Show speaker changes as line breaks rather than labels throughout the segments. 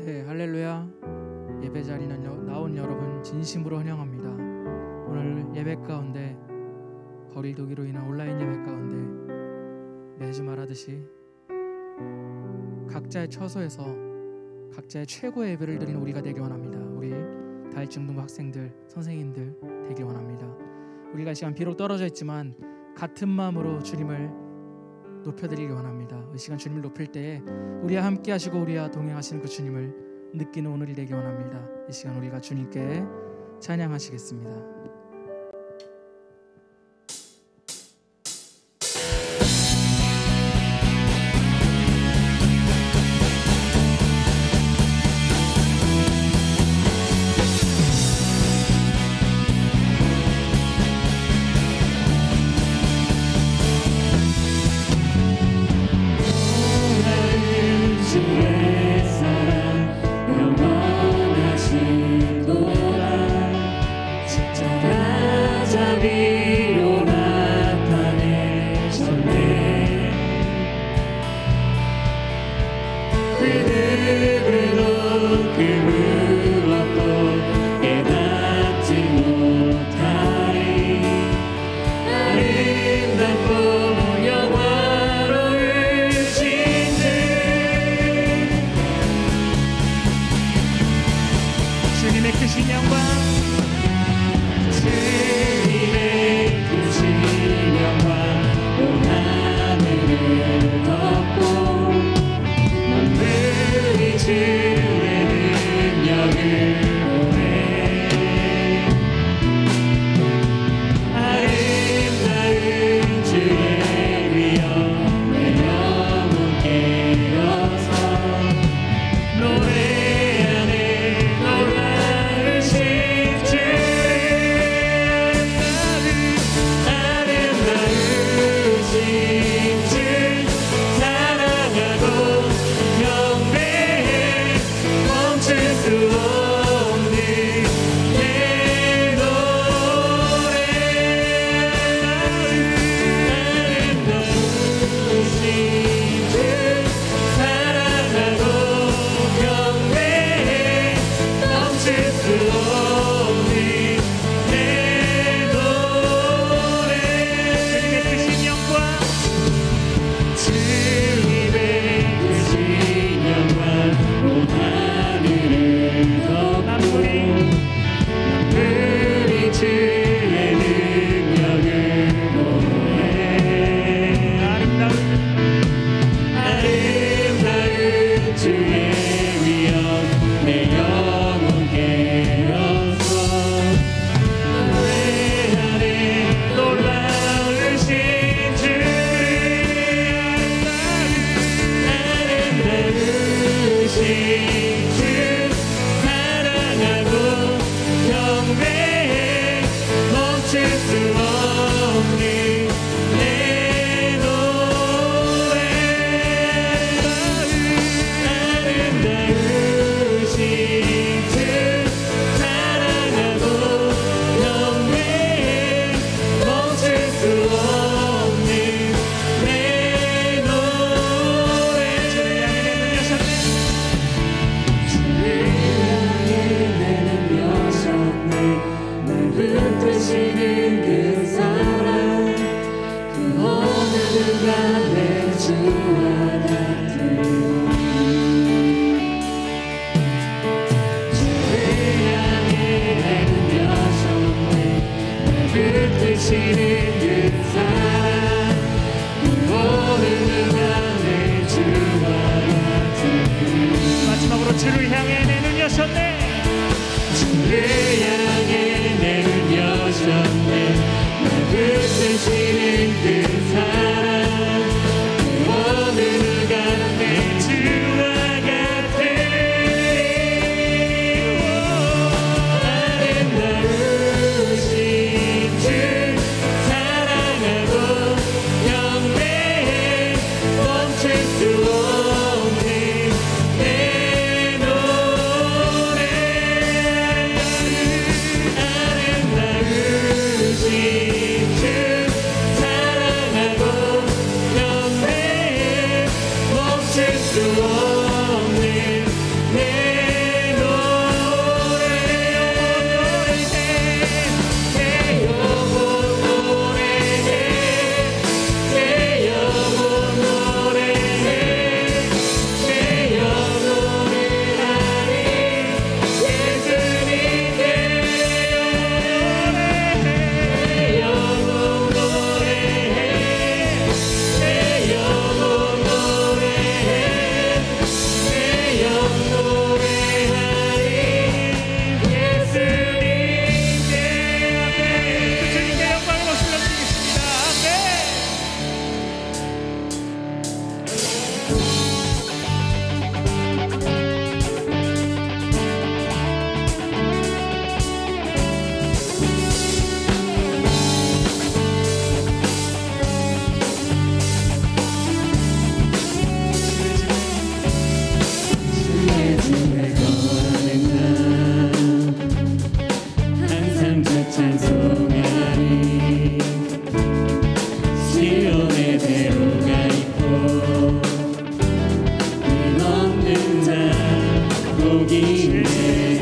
네, 할렐루야. 예배 자리에 나온 여러분 진심으로 환영합니다. 오늘 예배 가운데 거리두기로 인한 온라인 예배 가운데 매주 말하듯이 각자의 처소에서 각자의 최고의 예배를 드리는 우리가 되길 원합니다. 우리 다일중등부 학생들, 선생님들 되길 원합니다. 우리가 이 시간 비록 떨어져 있지만 같은 마음으로 주님을 높여드리기 원합니다. 이 시간 주님을 높일 때에 우리와 함께 하시고 우리와 동행하시는 그 주님을 느끼는 오늘이 되기 원합니다. 이 시간 우리가 주님께 찬양하시겠습니다.
마지막으로 주를 향해 내 눈 여셨네. 주를 향해 내 눈 여셨네. 날 붙드시는 그 사랑, 그 어느 누가 내 주와 같으리. 아름다우신 주 사랑하고 경배해 멈출 수 없는 내 노래. 복인데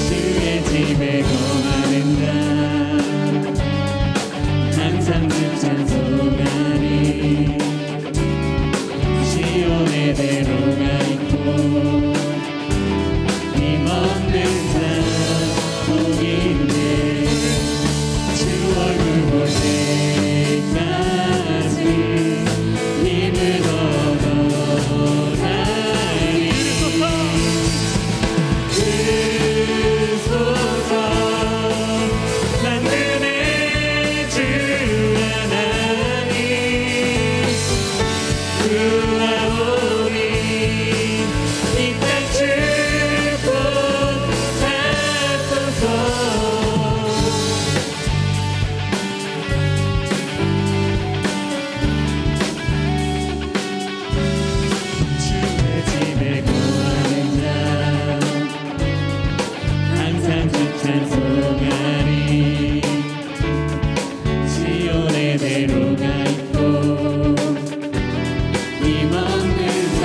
주의 집에 거하는 자 항상 주 찬송하리 시온의 대로가 있고 힘없는 자 복인데 주 얼굴 볼 때까지 힘을 얻어가리 그소서 만군의 주 하나님 구하오니 이 땅 축복하소서 주의 집에 거하는 자 항상 주 찬송하리 시온의 대로가 있고 힘없는 자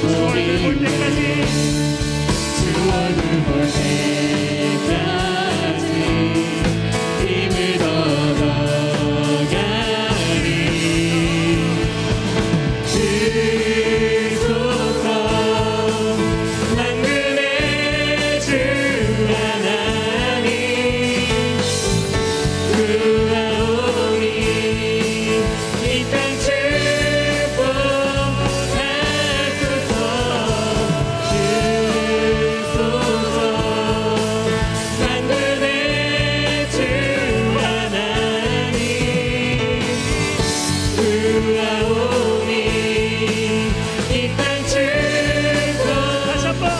복인데 주 얼굴 볼 때까지 힘을 얻어가리 주소서 만군의 주 하나님 구하오니 이 땅 축복하소서 주소서 만군의 주 하나님 구하오니 이 땅 축복하소서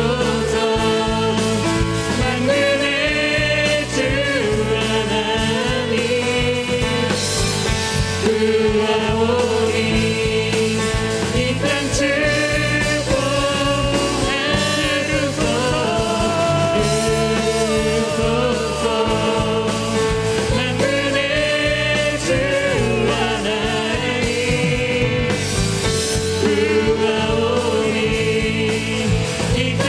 주소서 만군의 주 하나님 구하오니 이 땅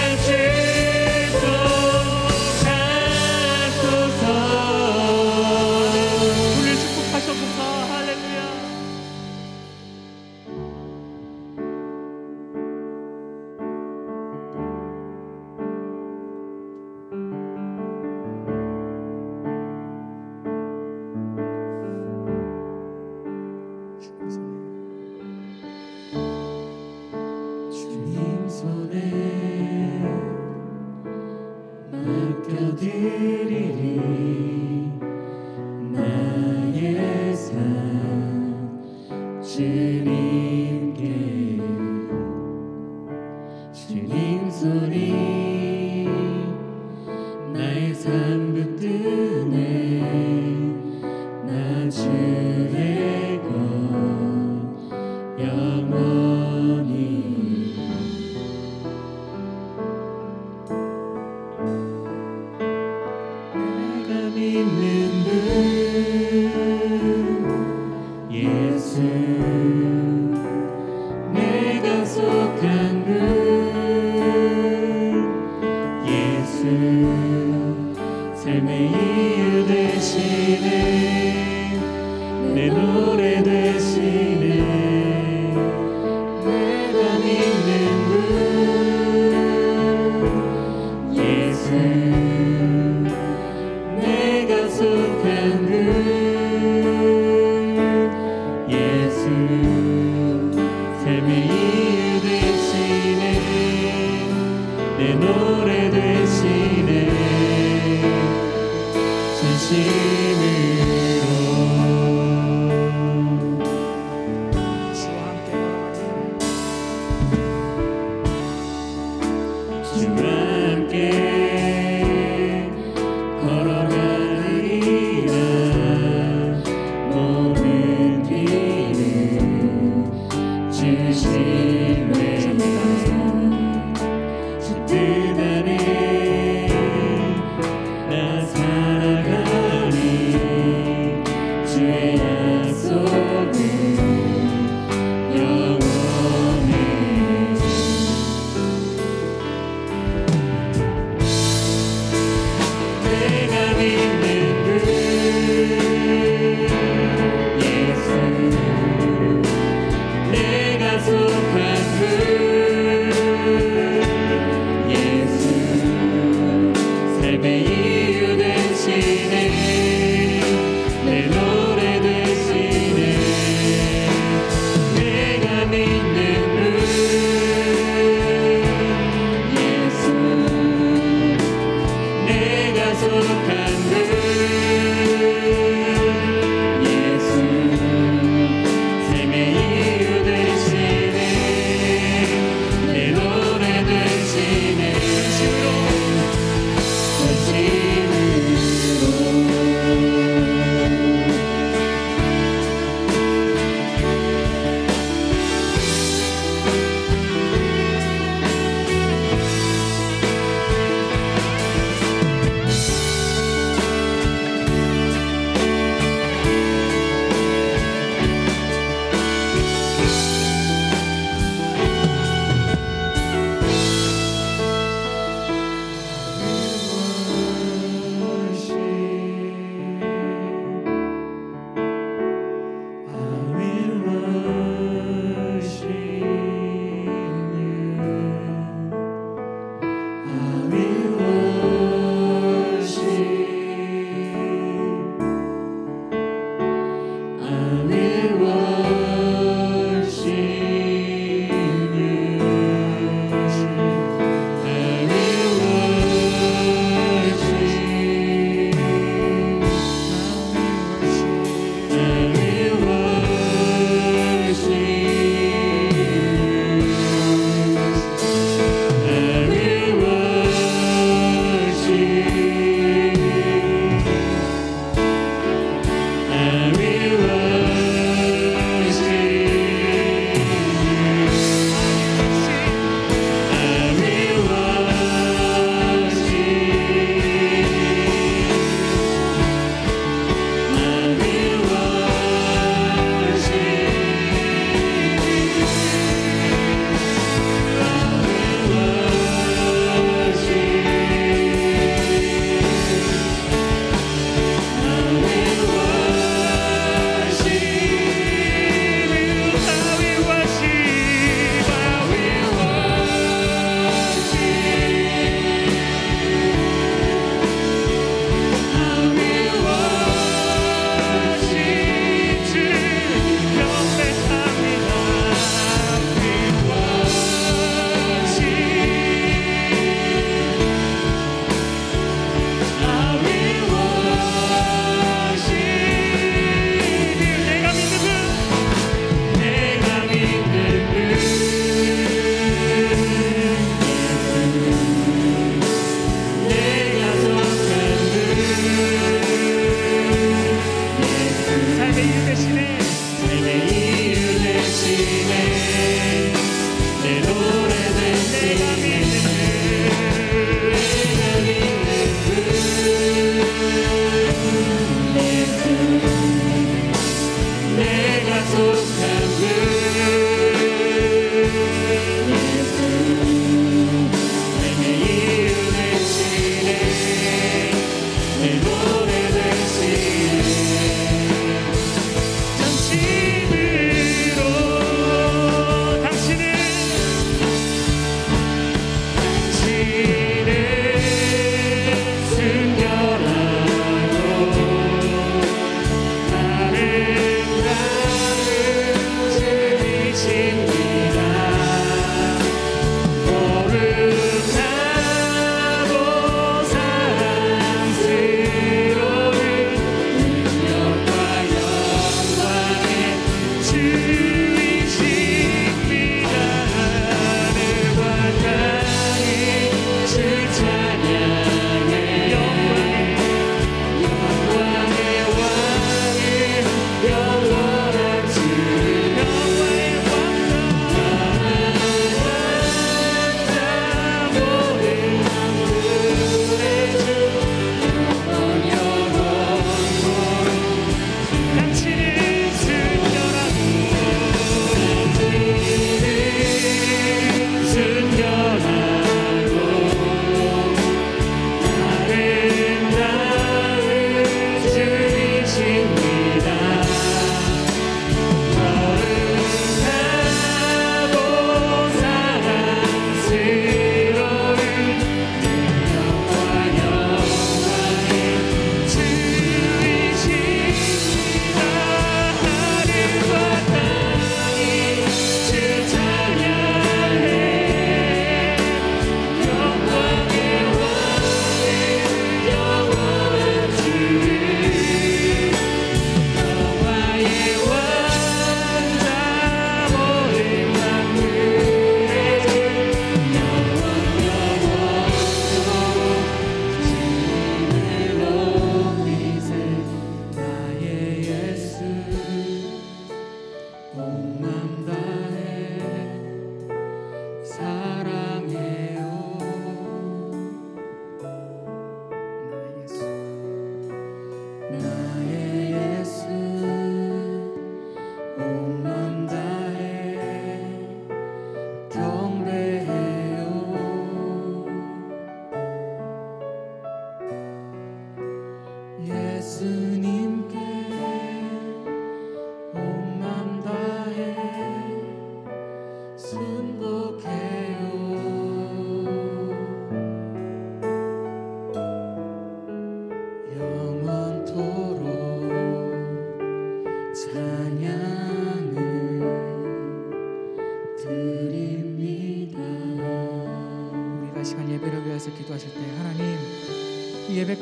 드리리 나의 삶 주님께 주님 손이 나의 삶 붙드네 나 내 노래 되시네. 내가 믿는 분 예수, 내가 속한 분 예수, 삶의 이유 되시네. 내 노래 되시네. 진심으로 주와 함께 걸어가리라. 모든 길을 주시네. 주 뜻 안에 나 살아가리. 주의 약속은 영원해. 내가 믿는 분 예수, 내가 속한 분 예수, 삶의 이유 되시네. 내 노래 되시네. 내가 믿는 분 예수, 내가 속한 분 예수, 삶의 이유 되시네. 내 노래 되시네.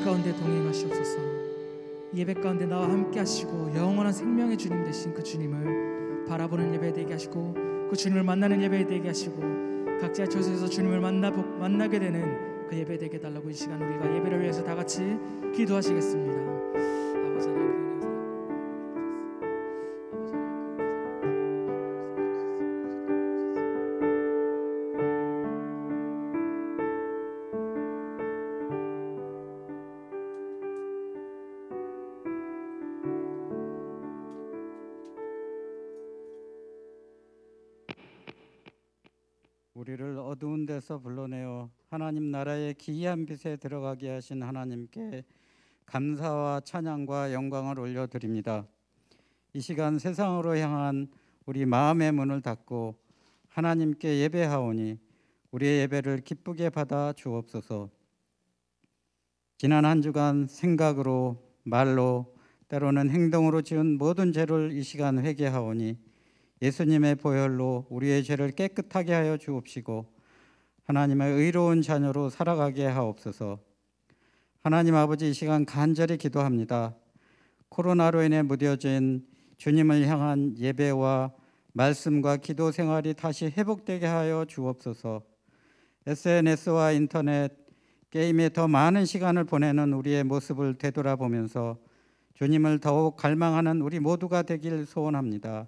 예배 가운데 동행하시옵소서. 예배 가운데 나와 함께 하시고 영원한 생명의 주님 되신 그 주님을 바라보는 예배 되게 하시고 그 주님을 만나는 예배 되게 하시고 각자의 처소에서 주님을 만나게 되는 그 예배 되게 달라고 이 시간 우리가 예배를 위해서 다 같이 기도하시겠습니다. 아버지 하나님
우리를 어두운 데서 불러내어 하나님 나라의 기이한 빛에 들어가게 하신 하나님께 감사와 찬양과 영광을 올려드립니다. 이 시간 세상으로 향한 우리 마음의 문을 닫고 하나님께 예배하오니 우리의 예배를 기쁘게 받아 주옵소서. 지난 한 주간 생각으로 말로 때로는 행동으로 지은 모든 죄를 이 시간 회개하오니 예수님의 보혈로 우리의 죄를 깨끗하게 하여 주옵시고 하나님의 의로운 자녀로 살아가게 하옵소서. 하나님 아버지, 이 시간 간절히 기도합니다. 코로나로 인해 무뎌진 주님을 향한 예배와 말씀과 기도 생활이 다시 회복되게 하여 주옵소서. SNS와 인터넷, 게임에 더 많은 시간을 보내는 우리의 모습을 되돌아보면서 주님을 더욱 갈망하는 우리 모두가 되길 소원합니다.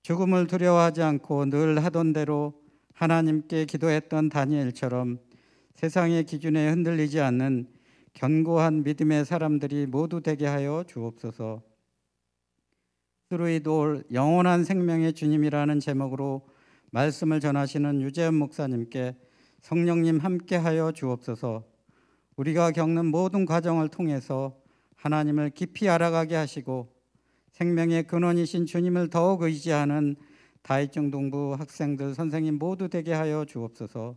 죽음을 두려워하지 않고 늘 하던 대로 하나님께 기도했던 다니엘처럼 세상의 기준에 흔들리지 않는 견고한 믿음의 사람들이 모두 되게 하여 주옵소서. Through it all, 영원한 생명의 주님이라는 제목으로 말씀을 전하시는 유재현 목사님께 성령님 함께하여 주옵소서. 우리가 겪는 모든 과정을 통해서 하나님을 깊이 알아가게 하시고 생명의 근원이신 주님을 더욱 의지하는 다이중동부 학생들, 선생님 모두 되게 하여 주옵소서.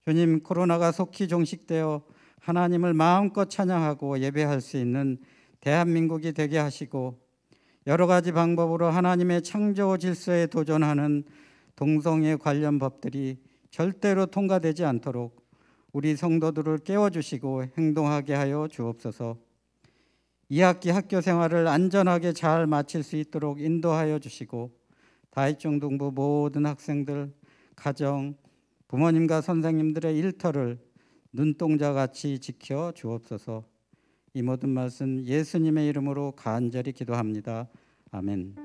주님, 코로나가 속히 종식되어 하나님을 마음껏 찬양하고 예배할 수 있는 대한민국이 되게 하시고 여러 가지 방법으로 하나님의 창조 질서에 도전하는 동성애 관련 법들이 절대로 통과되지 않도록 우리 성도들을 깨워주시고 행동하게 하여 주옵소서. 2학기 학교 생활을 안전하게 잘 마칠 수 있도록 인도하여 주시고 다이중동부 모든 학생들, 가정, 부모님과 선생님들의 일터를 눈동자같이 지켜 주옵소서. 이 모든 말씀 예수님의 이름으로 간절히 기도합니다. 아멘.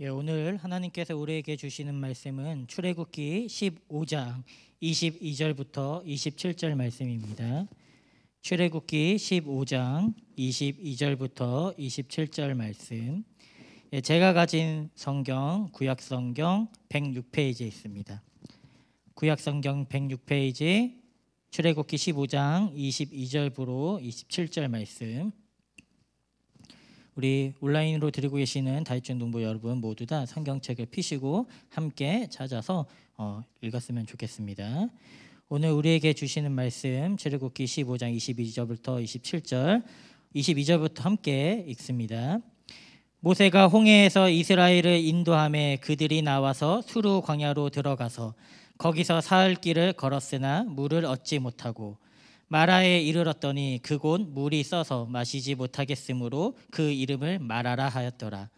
예, 오늘 하나님께서 우리에게 주시는 말씀은 출애굽기 15장 22절부터 27절 말씀입니다. 출애굽기 15장 22절부터 27절 말씀. 예, 제가 가진 성경 구약성경 106페이지에 있습니다. 구약성경 106페이지 출애굽기 15장 22절부로 27절 말씀. 우리 온라인으로 드리고 계시는 다이중동부 여러분 모두 다 성경책을 펴시고 함께 찾아서 읽었으면 좋겠습니다. 오늘 우리에게 주시는 말씀 출애굽기 15장 22절부터 27절 22절부터 함께 읽습니다. 모세가 홍해에서 이스라엘을 인도하매 그들이 나와서 수르 광야로 들어가서 거기서 사흘 길을 걸었으나 물을 얻지 못하고 마라에 이르렀더니 그곳 물이 써서 마시지 못하겠으므로 그 이름을 마라라 하였더라.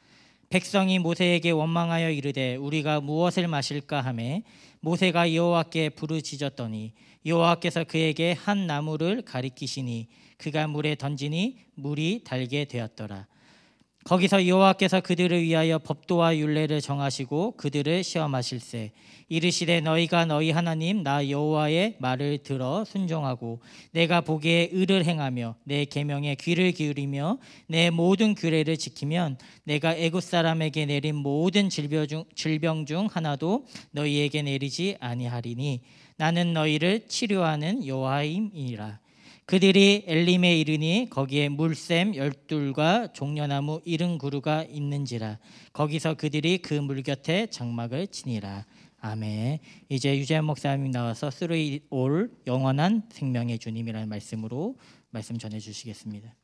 백성이 모세에게 원망하여 이르되 우리가 무엇을 마실까 하매 모세가 여호와께 부르짖었더니 여호와께서 그에게 한 나무를 가리키시니 그가 물에 던지니 물이 달게 되었더라. 거기서 여호와께서 그들을 위하여 법도와 율례를 정하시고 그들을 시험하실세 이르시되 너희가 너희 하나님 나 여호와의 말을 들어 순종하고 내가 보기에 의를 행하며 내 계명에 귀를 기울이며 내 모든 규례를 지키면 내가 애굽 사람에게 내린 모든 질병 중 하나도 너희에게 내리지 아니하리니 나는 너희를 치료하는 여호와임이니라. 그들이 엘림에 이르니 거기에 물샘 12과 종려나무 70그루가 있는지라. 거기서 그들이 그 물 곁에 장막을 치니라. 아멘. 이제 유재현 목사님 나와서 Through it all, 영원한 생명의 주님이라는 말씀으로 말씀 전해 주시겠습니다.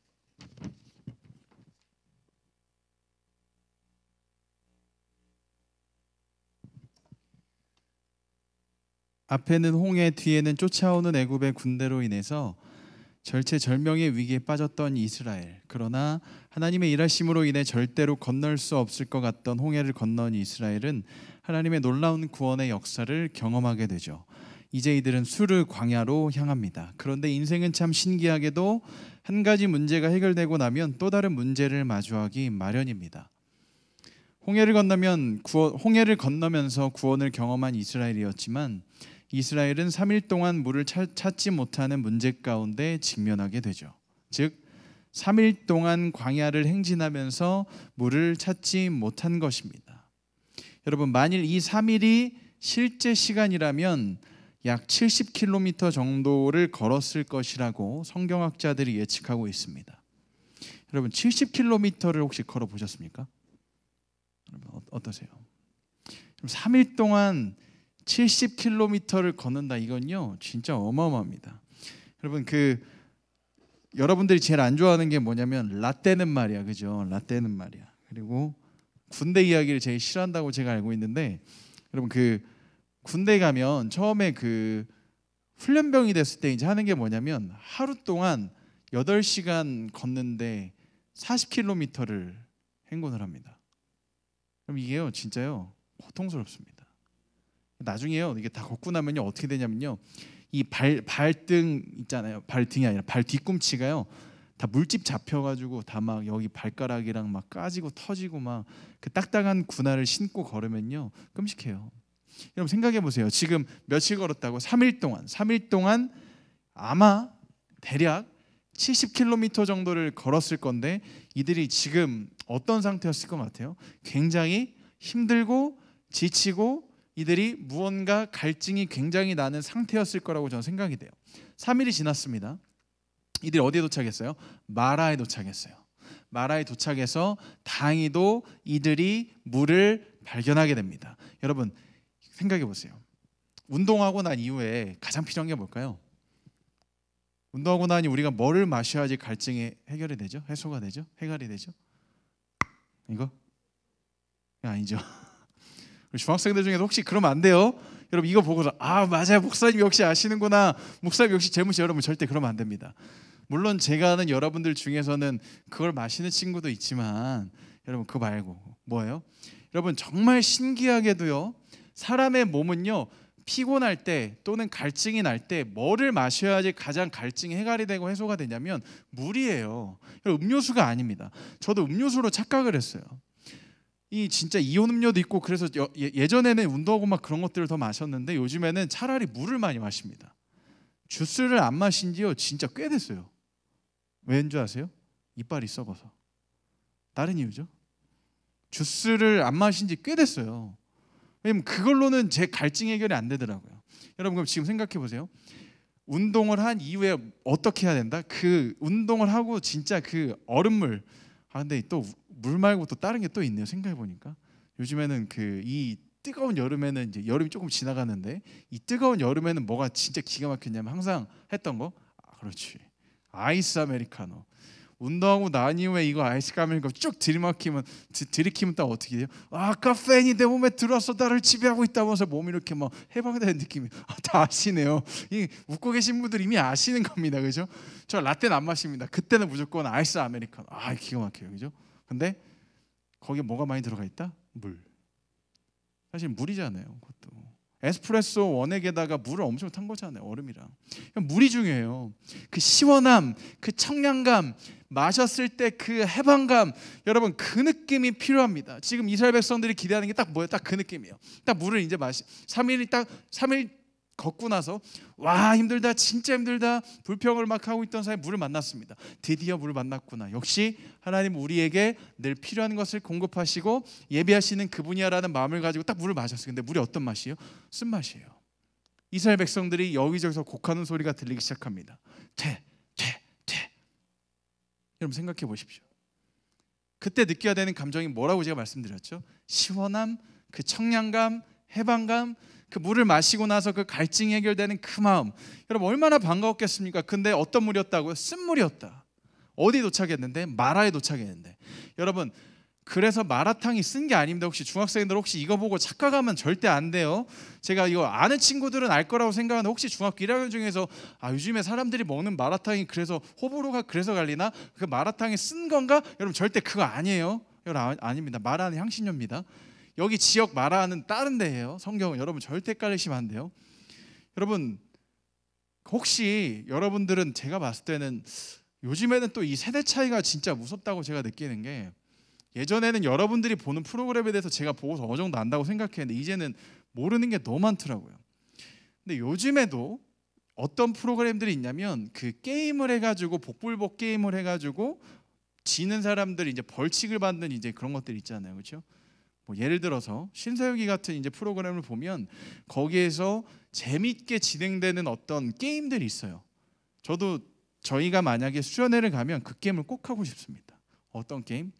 앞에는 홍해, 뒤에는 쫓아오는 애굽의 군대로 인해서 절체절명의 위기에 빠졌던 이스라엘. 그러나 하나님의 일하심으로 인해 절대로 건널 수 없을 것 같던 홍해를 건넌 이스라엘은 하나님의 놀라운 구원의 역사를 경험하게 되죠. 이제 이들은 수르 광야로 향합니다. 그런데 인생은 참 신기하게도 한 가지 문제가 해결되고 나면 또 다른 문제를 마주하기 마련입니다. 홍해를 건너면서 구원을 경험한 이스라엘이었지만 이스라엘은 3일 동안 물을 찾지 못하는 문제 가운데 직면하게 되죠. 즉 3일 동안 광야를 행진하면서 물을 찾지 못한 것입니다. 여러분, 만일 이 3일이 실제 시간이라면 약 70km 정도를 걸었을 것이라고 성경학자들이 예측하고 있습니다. 여러분, 70km를 혹시 걸어 보셨습니까? 여러분, 어떠세요? 3일 동안 70km를 걷는다, 이건요 진짜 어마어마합니다. 여러분, 여러분들이 제일 안 좋아하는 게 뭐냐면 라떼는 말이야, 그죠? 라떼는 말이야. 그리고 군대 이야기를 제일 싫어한다고 제가 알고 있는데, 여러분 군대 가면 처음에 훈련병이 됐을 때 이제 하는 게 뭐냐면 하루 동안 8시간 걷는데 40km를 행군을 합니다. 그럼 이게요 진짜요 고통스럽습니다. 나중에요 이게 다 걷고 나면요 어떻게 되냐면요, 이 발등 있잖아요, 발등이 아니라 발 뒤꿈치가요 다 물집 잡혀가지고 다 막 여기 발가락이랑 막 까지고 터지고 막 그 딱딱한 군화를 신고 걸으면요 끔찍해요. 여러분 생각해 보세요. 지금 며칠 걸었다고? 3일 동안 아마 대략 70km 정도를 걸었을 건데 이들이 지금 어떤 상태였을 것 같아요? 굉장히 힘들고 지치고 이들이 무언가 갈증이 굉장히 나는 상태였을 거라고 저는 생각이 돼요. 3일이 지났습니다. 이들이 어디에 도착했어요? 마라에 도착했어요. 마라에 도착해서 다행히도 이들이 물을 발견하게 됩니다. 여러분 생각해 보세요. 운동하고 난 이후에 가장 필요한 게 뭘까요? 운동하고 나니 우리가 뭐를 마셔야지 갈증이 해결이 되죠? 해소가 되죠? 해결이 되죠? 이거? 아니죠. 중학생들 중에도 혹시 그러면 안 돼요. 여러분 이거 보고서 아 맞아요, 목사님 역시 아시는구나, 목사님 역시 재무시. 여러분 절대 그러면 안 됩니다. 물론 제가 아는 여러분들 중에서는 그걸 마시는 친구도 있지만 여러분 그거 말고 뭐예요? 여러분 정말 신기하게도요 사람의 몸은요 피곤할 때 또는 갈증이 날 때 뭐를 마셔야지 가장 갈증이 해결이 되고 해소가 되냐면 물이에요. 음료수가 아닙니다. 저도 음료수로 착각을 했어요. 이 진짜 이온 음료도 있고 그래서 예전에는 운동하고 막 그런 것들을 더 마셨는데 요즘에는 차라리 물을 많이 마십니다. 주스를 안 마신 지요 진짜 꽤 됐어요. 왠 줄 아세요? 이빨이 썩어서. 다른 이유죠. 주스를 안 마신 지 꽤 됐어요. 왜냐면 그걸로는 제 갈증 해결이 안 되더라고요. 여러분 그럼 지금 생각해 보세요. 운동을 한 이후에 어떻게 해야 된다? 그 운동을 하고 진짜 그 얼음물, 근데 또 물 말고 또 다른 게 또 있네요. 생각해 보니까 요즘에는 이 뜨거운 여름에는 이제 여름이 조금 지나가는데 이 뜨거운 여름에는 뭐가 진짜 기가 막혔냐면 항상 했던 거, 그렇지, 아이스 아메리카노. 운동하고 난 이후에 이거 아이스 아메리카노 쭉 들이키면 딱 어떻게 돼요? 카페인이 내 몸에 들어와서 나를 지배하고 있다면서 몸이 이렇게 막 해방되는 느낌이. 다 아시네요. 웃고 계신 분들 이미 아시는 겁니다, 그죠? 저 라떼는 안 마십니다. 그때는 무조건 아이스 아메리카노. 기가 막혀요, 그죠? 근데 거기에 뭐가 많이 들어가 있다? 물. 사실 물이잖아요, 그것도. 에스프레소 원액에다가 물을 엄청 탄 거잖아요, 얼음이랑. 물이 중요해요. 그 시원함, 그 청량감, 마셨을 때 그 해방감, 여러분 그 느낌이 필요합니다. 지금 이스라엘 백성들이 기대하는 게 딱 뭐예요? 딱 그 느낌이에요. 딱 물을 이제 3일 걷고 나서 와 힘들다, 진짜 힘들다, 불평을 막 하고 있던 사이에 물을 만났습니다. 드디어 물을 만났구나. 역시 하나님 우리에게 늘 필요한 것을 공급하시고 예비하시는 그분이야라는 마음을 가지고 딱 물을 마셨어요. 근데 물이 어떤 맛이에요? 쓴맛이에요. 이스라엘 백성들이 여기저기서 곡하는 소리가 들리기 시작합니다. 돼. 여러분 생각해 보십시오. 그때 느껴야 되는 감정이 뭐라고 제가 말씀드렸죠? 시원함, 그 청량감, 해방감, 그 물을 마시고 나서 그 갈증이 해결되는 그 마음. 여러분 얼마나 반가웠겠습니까? 근데 어떤 물이었다고요? 쓴물이었다. 어디 도착했는데? 마라에 도착했는데. 여러분 그래서 마라탕이 쓴 게 아닙니다. 혹시 중학생들 혹시 이거 보고 착각하면 절대 안 돼요. 제가 이거 아는 친구들은 알 거라고 생각하는데 혹시 중학교 1학년 중에서 요즘에 사람들이 먹는 마라탕이 그래서 호불호가 그래서 갈리나? 그 마라탕이 쓴 건가? 여러분 절대 그거 아니에요. 여러분 아닙니다. 마라는 향신료입니다. 여기 지역 마라는 다른 데예요. 성경은 여러분 절대 헷갈리시면 안 돼요. 여러분 혹시 여러분들은 제가 봤을 때는 요즘에는 또 이 세대 차이가 진짜 무섭다고 제가 느끼는 게 예전에는 여러분들이 보는 프로그램에 대해서 제가 보고서 어느 정도 안다고 생각했는데 이제는 모르는 게 너무 많더라고요. 근데 요즘에도 어떤 프로그램들이 있냐면 그 게임을 해가지고 복불복 게임을 해가지고 지는 사람들이 이제 벌칙을 받는 이제 그런 것들 있잖아요, 그렇죠? 뭐 예를 들어서 신서유기 같은 이제 프로그램을 보면 거기에서 재밌게 진행되는 어떤 게임들이 있어요. 저도 저희가 만약에 수련회를 가면 그 게임을 꼭 하고 싶습니다. 어떤 게임?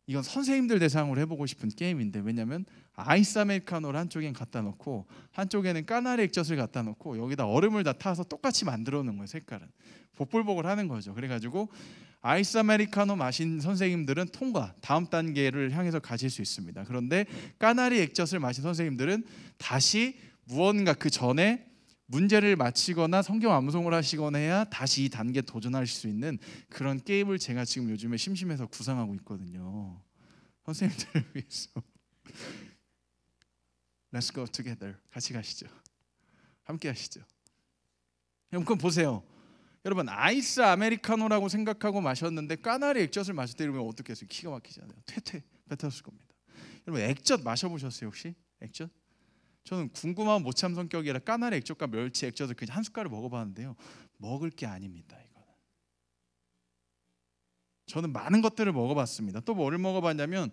이건 선생님들 대상으로 해보고 싶은 게임인데 왜냐하면 아이스 아메리카노를 한쪽엔 갖다 놓고 한쪽에는 까나리 액젓을 갖다 놓고 여기다 얼음을 다 타서 똑같이 만들어 놓은 거예요. 색깔은 복불복을 하는 거죠. 그래가지고 아이스 아메리카노 마신 선생님들은 통과, 다음 단계를 향해서 가실 수 있습니다. 그런데 까나리 액젓을 마신 선생님들은 다시 무언가 그 전에 문제를 마치거나 성경 암송을 하시거나 해야 다시 이 단계에 도전하실 수 있는 그런 게임을 제가 지금 요즘에 심심해서 구상하고 있거든요. 선생님들을 위해서 Let's go together. 같이 가시죠. 함께 하시죠. 여러분 그럼 보세요. 여러분 아이스 아메리카노라고 생각하고 마셨는데 까나리 액젓을 마실 때 이러면 어떻겠어요? 기가 막히잖아요. 퇴퇴 뱉었을 겁니다. 여러분 액젓 마셔보셨어요 혹시? 액젓? 저는 궁금하면 못 참 성격이라 까나리 액젓과 멸치 액젓을 그냥 한 숟갈을 먹어봤는데요. 먹을 게 아닙니다. 이거는. 저는 많은 것들을 먹어봤습니다. 또 뭐를 먹어봤냐면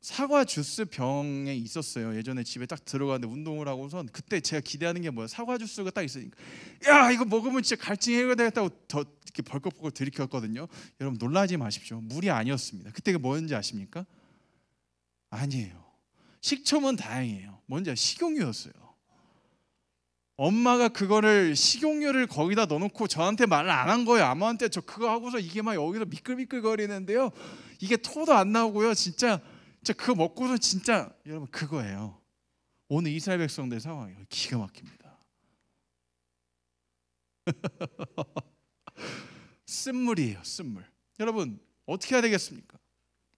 사과 주스 병에 있었어요. 예전에 집에 딱 들어가는데 운동을 하고선 그때 제가 기대하는 게 뭐야? 사과 주스가 딱 있으니까 야 이거 먹으면 진짜 갈증 해결되겠다고 더 이렇게 벌컥벌컥 들이켰거든요. 여러분 놀라지 마십시오. 물이 아니었습니다. 그때 그 뭐였는지 아십니까? 아니에요. 식초면 다행이에요. 뭔지 식용유였어요. 엄마가 그거를 식용유를 거기다 넣어놓고 저한테 말을 안 한 거예요. 아무한테 저 그거 하고서 이게 막 여기서 미끌미끌 거리는데요. 이게 토도 안 나오고요. 진짜 그거 먹고서 진짜 여러분 그거예요. 오늘 이스라엘 백성들 상황이 기가 막힙니다. 쓴물이에요. 쓴물. 여러분 어떻게 해야 되겠습니까?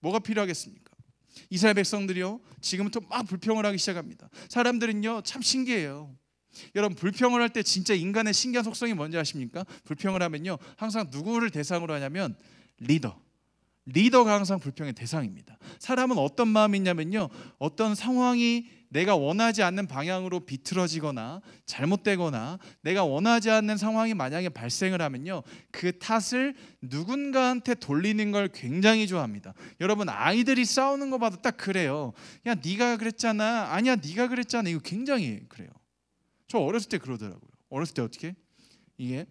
뭐가 필요하겠습니까? 이스라엘 백성들이요 지금부터 막 불평을 하기 시작합니다. 사람들은요 참 신기해요. 여러분 불평을 할 때 진짜 인간의 신기한 속성이 뭔지 아십니까? 불평을 하면요 항상 누구를 대상으로 하냐면 리더가 항상 불평의 대상입니다. 사람은 어떤 마음이 있냐면요 어떤 상황이 내가 원하지 않는 방향으로 비틀어지거나 잘못되거나 내가 원하지 않는 상황이 만약에 발생을 하면요 그 탓을 누군가한테 돌리는 걸 굉장히 좋아합니다. 여러분 아이들이 싸우는 거 봐도 딱 그래요. 야 네가 그랬잖아. 아니야 네가 그랬잖아. 이거 굉장히 그래요. 저 어렸을 때 그러더라고요. 어렸을 때 어떻게? 이게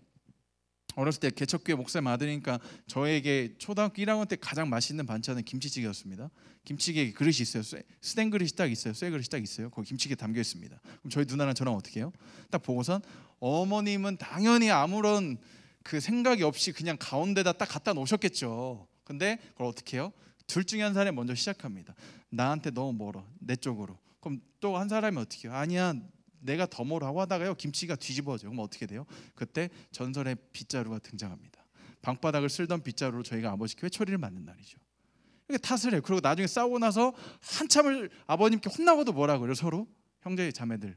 어렸을 때 개척교회 목사님 아들이니까 저에게 초등학교 1학년 때 가장 맛있는 반찬은 김치찌개였습니다. 김치찌개 그릇이 있어요. 스텐 그릇이 딱 있어요. 쇠 그릇이 딱 있어요. 거기 김치찌개 담겨 있습니다. 그럼 저희 누나랑 저랑 어떻게 해요? 딱 보고선 어머님은 당연히 아무런 그 생각이 없이 그냥 가운데다 딱 갖다 놓으셨겠죠. 근데 그걸 어떻게 해요? 둘 중에 한 사람이 먼저 시작합니다. 나한테 너무 멀어. 내 쪽으로. 그럼 또 한 사람이 어떻게 해요? 아니야. 내가 더 뭐라고 하다가요 김치가 뒤집어져요. 그럼 어떻게 돼요? 그때 전설의 빗자루가 등장합니다. 방바닥을 쓸던 빗자루로 저희가 아버지께 회초리를 맞는 날이죠. 이렇게 탓을 해요. 그리고 나중에 싸우고 나서 한참을 아버님께 혼나고도 뭐라 그래요? 서로 형제 자매들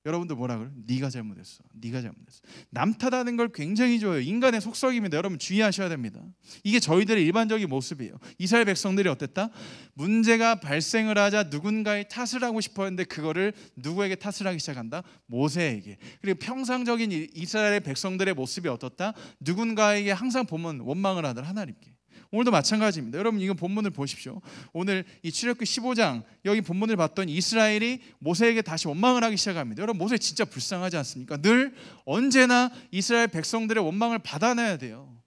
여러분들 뭐라 그래요? 네가 잘못했어. 네가 잘못했어. 남 탓하는 걸 굉장히 좋아해요. 인간의 속성입니다. 여러분 주의하셔야 됩니다. 이게 저희들의 일반적인 모습이에요. 이스라엘 백성들이 어땠다? 문제가 발생을 하자 누군가의 탓을 하고 싶었는데 그거를 누구에게 탓을 하기 시작한다? 모세에게. 그리고 평상적인 이스라엘 백성들의 모습이 어떻다? 누군가에게 항상 보면 원망을 하더라. 하나님께. 오늘도 마찬가지입니다. 여러분 이거 본문을 보십시오. 오늘 이 출애굽기 15장 여기 본문을 봤더니 이스라엘이 모세에게 다시 원망을 하기 시작합니다. 여러분 모세 진짜 불쌍하지 않습니까? 늘 언제나 이스라엘 백성들의 원망을 받아내야 돼요.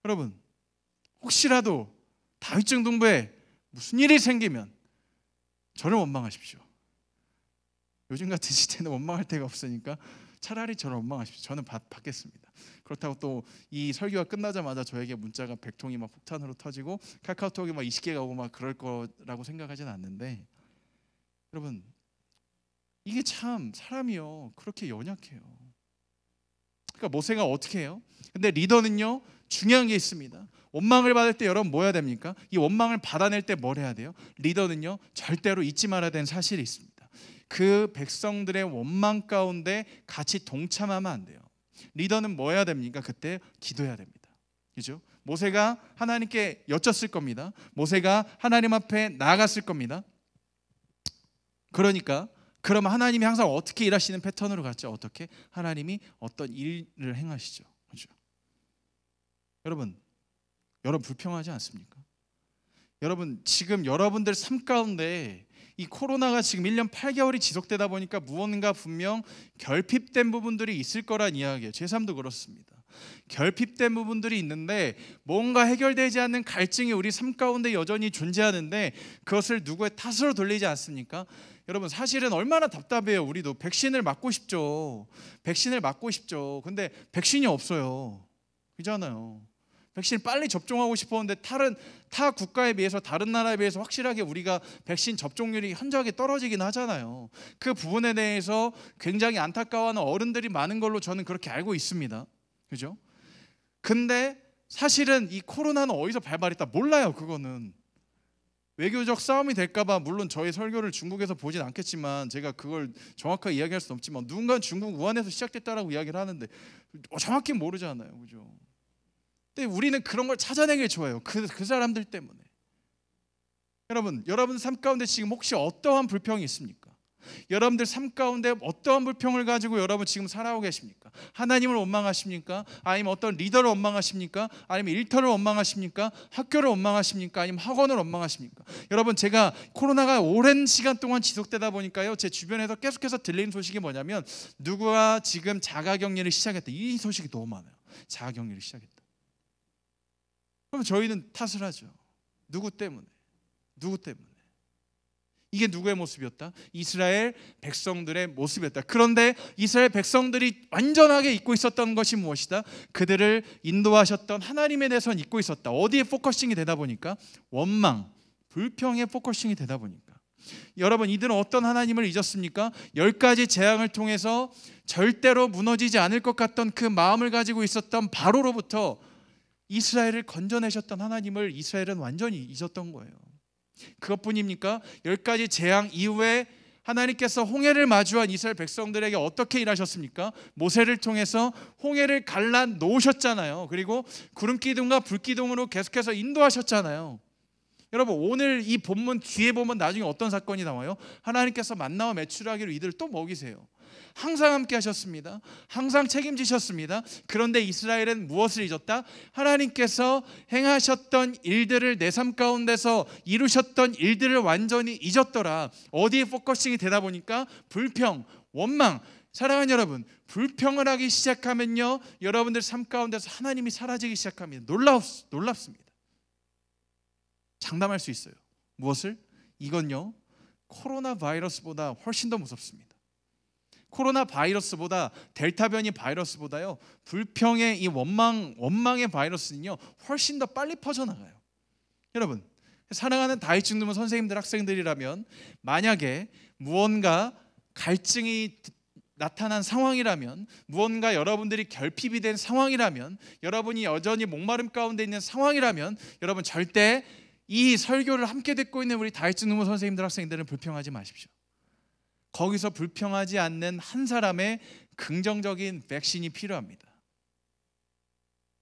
여러분 혹시라도 다윗정 동부에 무슨 일이 생기면 저를 원망하십시오. 요즘 같은 시대는 원망할 데가 없으니까 차라리 저를 원망하십시오. 저는 받겠습니다. 그렇다고 또 이 설교가 끝나자마자 저에게 문자가 100통이 막 폭탄으로 터지고 카카오톡이 막 20개가 오고 막 그럴 거라고 생각하진 않는데, 여러분 이게 참 사람이요 그렇게 연약해요. 그러니까 모세가 어떻게 해요? 근데 리더는요 중요한 게 있습니다. 원망을 받을 때 여러분 뭐 해야 됩니까? 이 원망을 받아낼 때 뭘 해야 돼요? 리더는요 절대로 잊지 말아야 되는 사실이 있습니다. 그 백성들의 원망 가운데 같이 동참하면 안 돼요. 리더는 뭐 해야 됩니까? 그때 기도해야 됩니다. 그죠? 모세가 하나님께 여쭸을 겁니다. 모세가 하나님 앞에 나아갔을 겁니다. 그러니까 그럼 하나님이 항상 어떻게 일하시는 패턴으로 갔죠? 어떻게? 하나님이 어떤 일을 행하시죠. 그죠? 여러분 불평하지 않습니까? 여러분 지금 여러분들 삶 가운데 이 코로나가 지금 1년 8개월이 지속되다 보니까 무언가 분명 결핍된 부분들이 있을 거란 이야기예요. 제 삶도 그렇습니다. 결핍된 부분들이 있는데 뭔가 해결되지 않는 갈증이 우리 삶 가운데 여전히 존재하는데 그것을 누구의 탓으로 돌리지 않습니까? 여러분 사실은 얼마나 답답해요. 우리도 백신을 맞고 싶죠. 백신을 맞고 싶죠. 근데 백신이 없어요. 그잖아요. 백신 빨리 접종하고 싶었는데 타 국가에 비해서 다른 나라에 비해서 확실하게 우리가 백신 접종률이 현저하게 떨어지긴 하잖아요. 그 부분에 대해서 굉장히 안타까워하는 어른들이 많은 걸로 저는 그렇게 알고 있습니다. 그죠? 근데 사실은 이 코로나는 어디서 발발했다 몰라요. 그거는 외교적 싸움이 될까봐 물론 저희 설교를 중국에서 보진 않겠지만 제가 그걸 정확하게 이야기할 수는 없지만 누군가 중국 우한에서 시작됐다라고 이야기를 하는데 정확히 모르잖아요. 그죠? 근데 우리는 그런 걸 찾아내길 좋아해요. 그 사람들 때문에. 여러분 삶 가운데 지금 혹시 어떠한 불평이 있습니까? 여러분들 삶 가운데 어떠한 불평을 가지고 여러분 지금 살아오고 계십니까? 하나님을 원망하십니까? 아니면 어떤 리더를 원망하십니까? 아니면 일터를 원망하십니까? 학교를 원망하십니까? 아니면 학원을 원망하십니까? 여러분 제가 코로나가 오랜 시간 동안 지속되다 보니까요 제 주변에서 계속해서 들리는 소식이 뭐냐면 누구가 지금 자가격리를 시작했다. 이 소식이 너무 많아요. 자가격리를 시작했다. 그럼 저희는 탓을 하죠. 누구 때문에? 이게 누구의 모습이었다? 이스라엘 백성들의 모습이었다. 그런데 이스라엘 백성들이 완전하게 잊고 있었던 것이 무엇이다? 그들을 인도하셨던 하나님에 대해서는 잊고 있었다. 어디에 포커싱이 되다 보니까? 원망, 불평에 포커싱이 되다 보니까. 여러분 이들은 어떤 하나님을 잊었습니까? 10가지 재앙을 통해서 절대로 무너지지 않을 것 같던 그 마음을 가지고 있었던 바로로부터 이스라엘을 건져내셨던 하나님을 이스라엘은 완전히 잊었던 거예요. 그것뿐입니까? 10가지 재앙 이후에 하나님께서 홍해를 마주한 이스라엘 백성들에게 어떻게 일하셨습니까? 모세를 통해서 홍해를 갈라 놓으셨잖아요. 그리고 구름기둥과 불기둥으로 계속해서 인도하셨잖아요. 여러분 오늘 이 본문 뒤에 보면 나중에 어떤 사건이 나와요? 하나님께서 만나와 메추라기로 이들을 또 먹이세요. 항상 함께 하셨습니다. 항상 책임지셨습니다. 그런데 이스라엘은 무엇을 잊었다? 하나님께서 행하셨던 일들을 내 삶 가운데서 이루셨던 일들을 완전히 잊었더라. 어디에 포커싱이 되다 보니까 불평, 원망. 사랑하는 여러분, 불평을 하기 시작하면요 여러분들 삶 가운데서 하나님이 사라지기 시작합니다. 놀랍습니다. 장담할 수 있어요. 무엇을? 이건요 코로나 바이러스보다 훨씬 더 무섭습니다. 코로나 바이러스보다 델타 변이 바이러스보다요 불평의 이 원망의 바이러스는요 훨씬 더 빨리 퍼져나가요. 여러분 사랑하는 다이중두문 선생님들 학생들이라면 만약에 무언가 갈증이 나타난 상황이라면 무언가 여러분들이 결핍이 된 상황이라면 여러분이 여전히 목마름 가운데 있는 상황이라면 여러분 절대 이 설교를 함께 듣고 있는 우리 다이중두문 선생님들 학생들은 불평하지 마십시오. 거기서 불평하지 않는 한 사람의 긍정적인 백신이 필요합니다.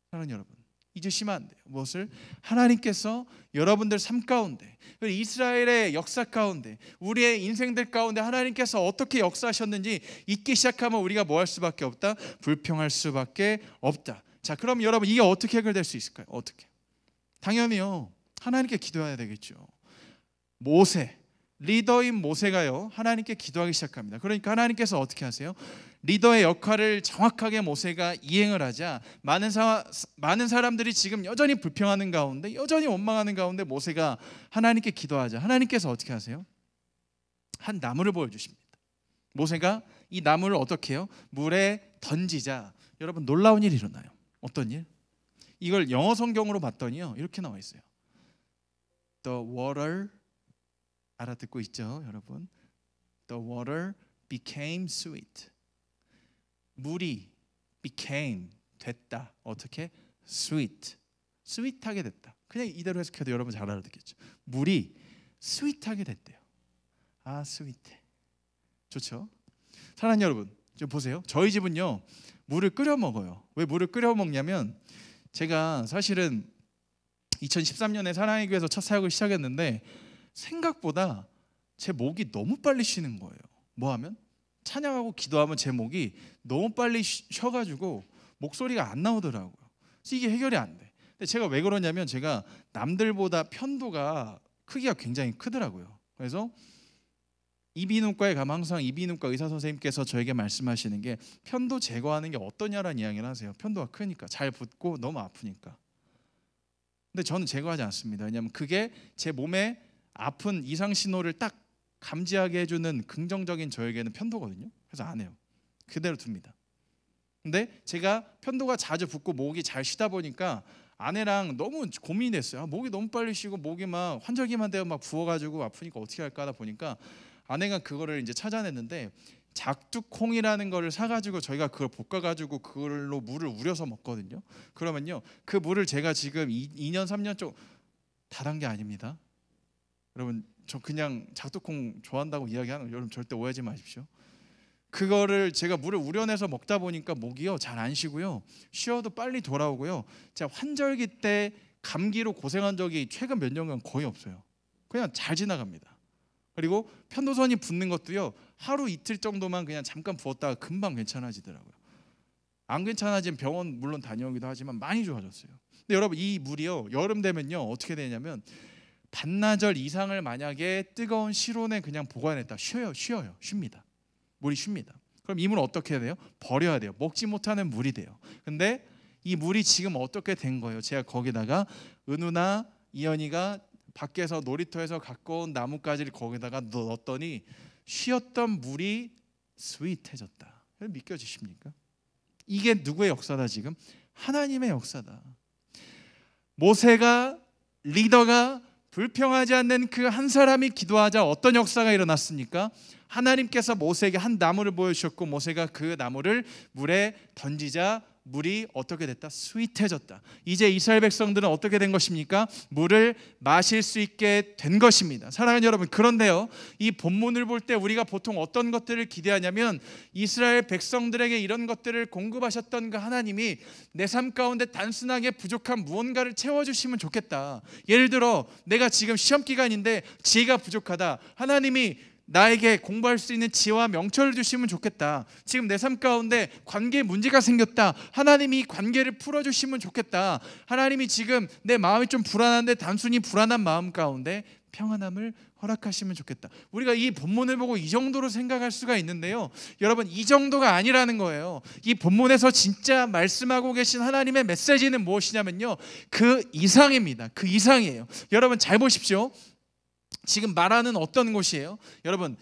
사랑하는 여러분 잊으시면 안 돼요. 무엇을? 하나님께서 여러분들 삶 가운데 이스라엘의 역사 가운데 우리의 인생들 가운데 하나님께서 어떻게 역사하셨는지 잊기 시작하면 우리가 뭐 할 수밖에 없다? 불평할 수밖에 없다. 자 그럼 여러분 이게 어떻게 해결될 수 있을까요? 어떻게? 당연히요 하나님께 기도해야 되겠죠. 모세 리더인 모세가요 하나님께 기도하기 시작합니다. 그러니까 하나님께서 어떻게 하세요? 리더의 역할을 정확하게 모세가 이행을 하자 많은 사람들이 지금 여전히 불평하는 가운데 여전히 원망하는 가운데 모세가 하나님께 기도하자 하나님께서 어떻게 하세요? 한 나무를 보여주십니다. 모세가 이 나무를 어떻게 해요? 물에 던지자 여러분 놀라운 일이 일어나요. 어떤 일? 이걸 영어 성경으로 봤더니요 이렇게 나와 있어요. The water, 알아듣고 있죠 여러분? The water became sweet. 물이 became, 됐다. 어떻게? sweet. sweet하게 됐다. 그냥 이대로 해석해도 여러분 잘 알아듣겠죠. 물이 sweet하게 됐대요. 아 sweet해. 좋죠? 사랑하는 여러분 좀 보세요. 저희 집은요 물을 끓여 먹어요. 왜 물을 끓여 먹냐면 제가 사실은 2013년에 사랑의 교회에서 첫 사역을 시작했는데 생각보다 제 목이 너무 빨리 쉬는 거예요. 뭐 하면? 찬양하고 기도하면 제 목이 너무 빨리 쉬어가지고 목소리가 안 나오더라고요. 그래서 이게 해결이 안 돼. 근데 제가 왜 그러냐면 제가 남들보다 편도가 크기가 굉장히 크더라고요. 그래서 이비인후과에 가면 항상 이비인후과 의사 선생님께서 저에게 말씀하시는 게 편도 제거하는 게 어떠냐라는 이야기를 하세요. 편도가 크니까 잘 붓고 너무 아프니까. 근데 저는 제거하지 않습니다. 왜냐하면 그게 제 몸에 아픈 이상 신호를 딱 감지하게 해주는 긍정적인 저에게는 편도거든요. 그래서 안 해요. 그대로 둡니다. 근데 제가 편도가 자주 붓고 목이 잘 쉬다 보니까 아내랑 너무 고민이 됐어요. 목이 너무 빨리 쉬고 목이 막 환절기만 되면 막 부어가지고 아프니까 어떻게 할까 하다 보니까 아내가 그거를 이제 찾아냈는데 작두콩이라는 거를 사가지고 저희가 그걸 볶아가지고 그걸로 물을 우려서 먹거든요. 그러면요 그 물을 제가 지금 2년 3년 좀 다 단 게 아닙니다. 여러분 저 그냥 작두콩 좋아한다고 이야기하는 거 여러분 절대 오해하지 마십시오. 그거를 제가 물을 우려내서 먹다 보니까 목이요 잘 안 쉬고요 쉬어도 빨리 돌아오고요. 제가 환절기 때 감기로 고생한 적이 최근 몇 년간 거의 없어요. 그냥 잘 지나갑니다. 그리고 편도선이 붓는 것도요 하루 이틀 정도만 그냥 잠깐 부었다가 금방 괜찮아지더라고요. 안 괜찮아지면 병원 물론 다녀오기도 하지만 많이 좋아졌어요. 근데 여러분 이 물이요 여름 되면요 어떻게 되냐면 반나절 이상을 만약에 뜨거운 실온에 그냥 보관했다 쉽니다. 물이 쉽니다. 그럼 이 물은 어떻게 해야 돼요? 버려야 돼요. 먹지 못하는 물이 돼요. 근데 이 물이 지금 어떻게 된 거예요? 제가 거기다가 은우나 이현이가 밖에서 놀이터에서 갖고 온 나뭇가지를 거기다가 넣었더니 쉬었던 물이 스윗해졌다. 믿겨지십니까? 이게 누구의 역사다 지금? 하나님의 역사다. 모세가 리더가 불평하지 않는 그 한 사람이 기도하자 어떤 역사가 일어났습니까? 하나님께서 모세에게 한 나무를 보여주셨고 모세가 그 나무를 물에 던지자 물이 어떻게 됐다? 스윗해졌다. 이제 이스라엘 백성들은 어떻게 된 것입니까? 물을 마실 수 있게 된 것입니다. 사랑하는 여러분, 그런데요 이 본문을 볼 때 우리가 보통 어떤 것들을 기대하냐면 이스라엘 백성들에게 이런 것들을 공급하셨던 그 하나님이 내 삶 가운데 단순하게 부족한 무언가를 채워주시면 좋겠다. 예를 들어 내가 지금 시험 기간인데 지혜가 부족하다. 하나님이 나에게 공부할 수 있는 지혜와 명철을 주시면 좋겠다. 지금 내 삶 가운데 관계에 문제가 생겼다. 하나님이 관계를 풀어주시면 좋겠다. 하나님이 지금 내 마음이 좀 불안한데 단순히 불안한 마음 가운데 평안함을 허락하시면 좋겠다. 우리가 이 본문을 보고 이 정도로 생각할 수가 있는데요 여러분 이 정도가 아니라는 거예요. 이 본문에서 진짜 말씀하고 계신 하나님의 메시지는 무엇이냐면요 그 이상입니다. 그 이상이에요. 여러분 잘 보십시오. 지금 말하는 어떤 곳이에요? 여러분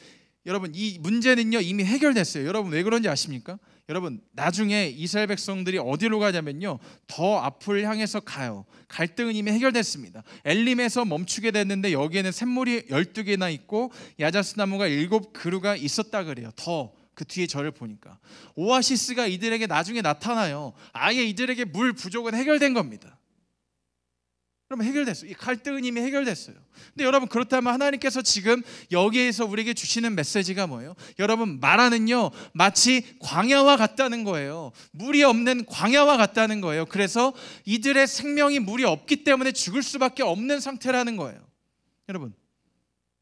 이 문제는요 이미 해결됐어요. 여러분 왜 그런지 아십니까? 여러분 나중에 이스라엘 백성들이 어디로 가냐면요 더 앞을 향해서 가요. 갈등은 이미 해결됐습니다. 엘림에서 멈추게 됐는데 여기에는 샘물이 12개나 있고 야자스 나무가 7그루가 있었다 그래요. 더 그 뒤에 절을 보니까 오아시스가 이들에게 나중에 나타나요. 아예 이들에게 물 부족은 해결된 겁니다. 그럼 해결됐어요. 이 갈등은 이미 해결됐어요. 근데 여러분 그렇다면 하나님께서 지금 여기에서 우리에게 주시는 메시지가 뭐예요? 여러분 마라는요 마치 광야와 같다는 거예요. 물이 없는 광야와 같다는 거예요. 그래서 이들의 생명이 물이 없기 때문에 죽을 수밖에 없는 상태라는 거예요. 여러분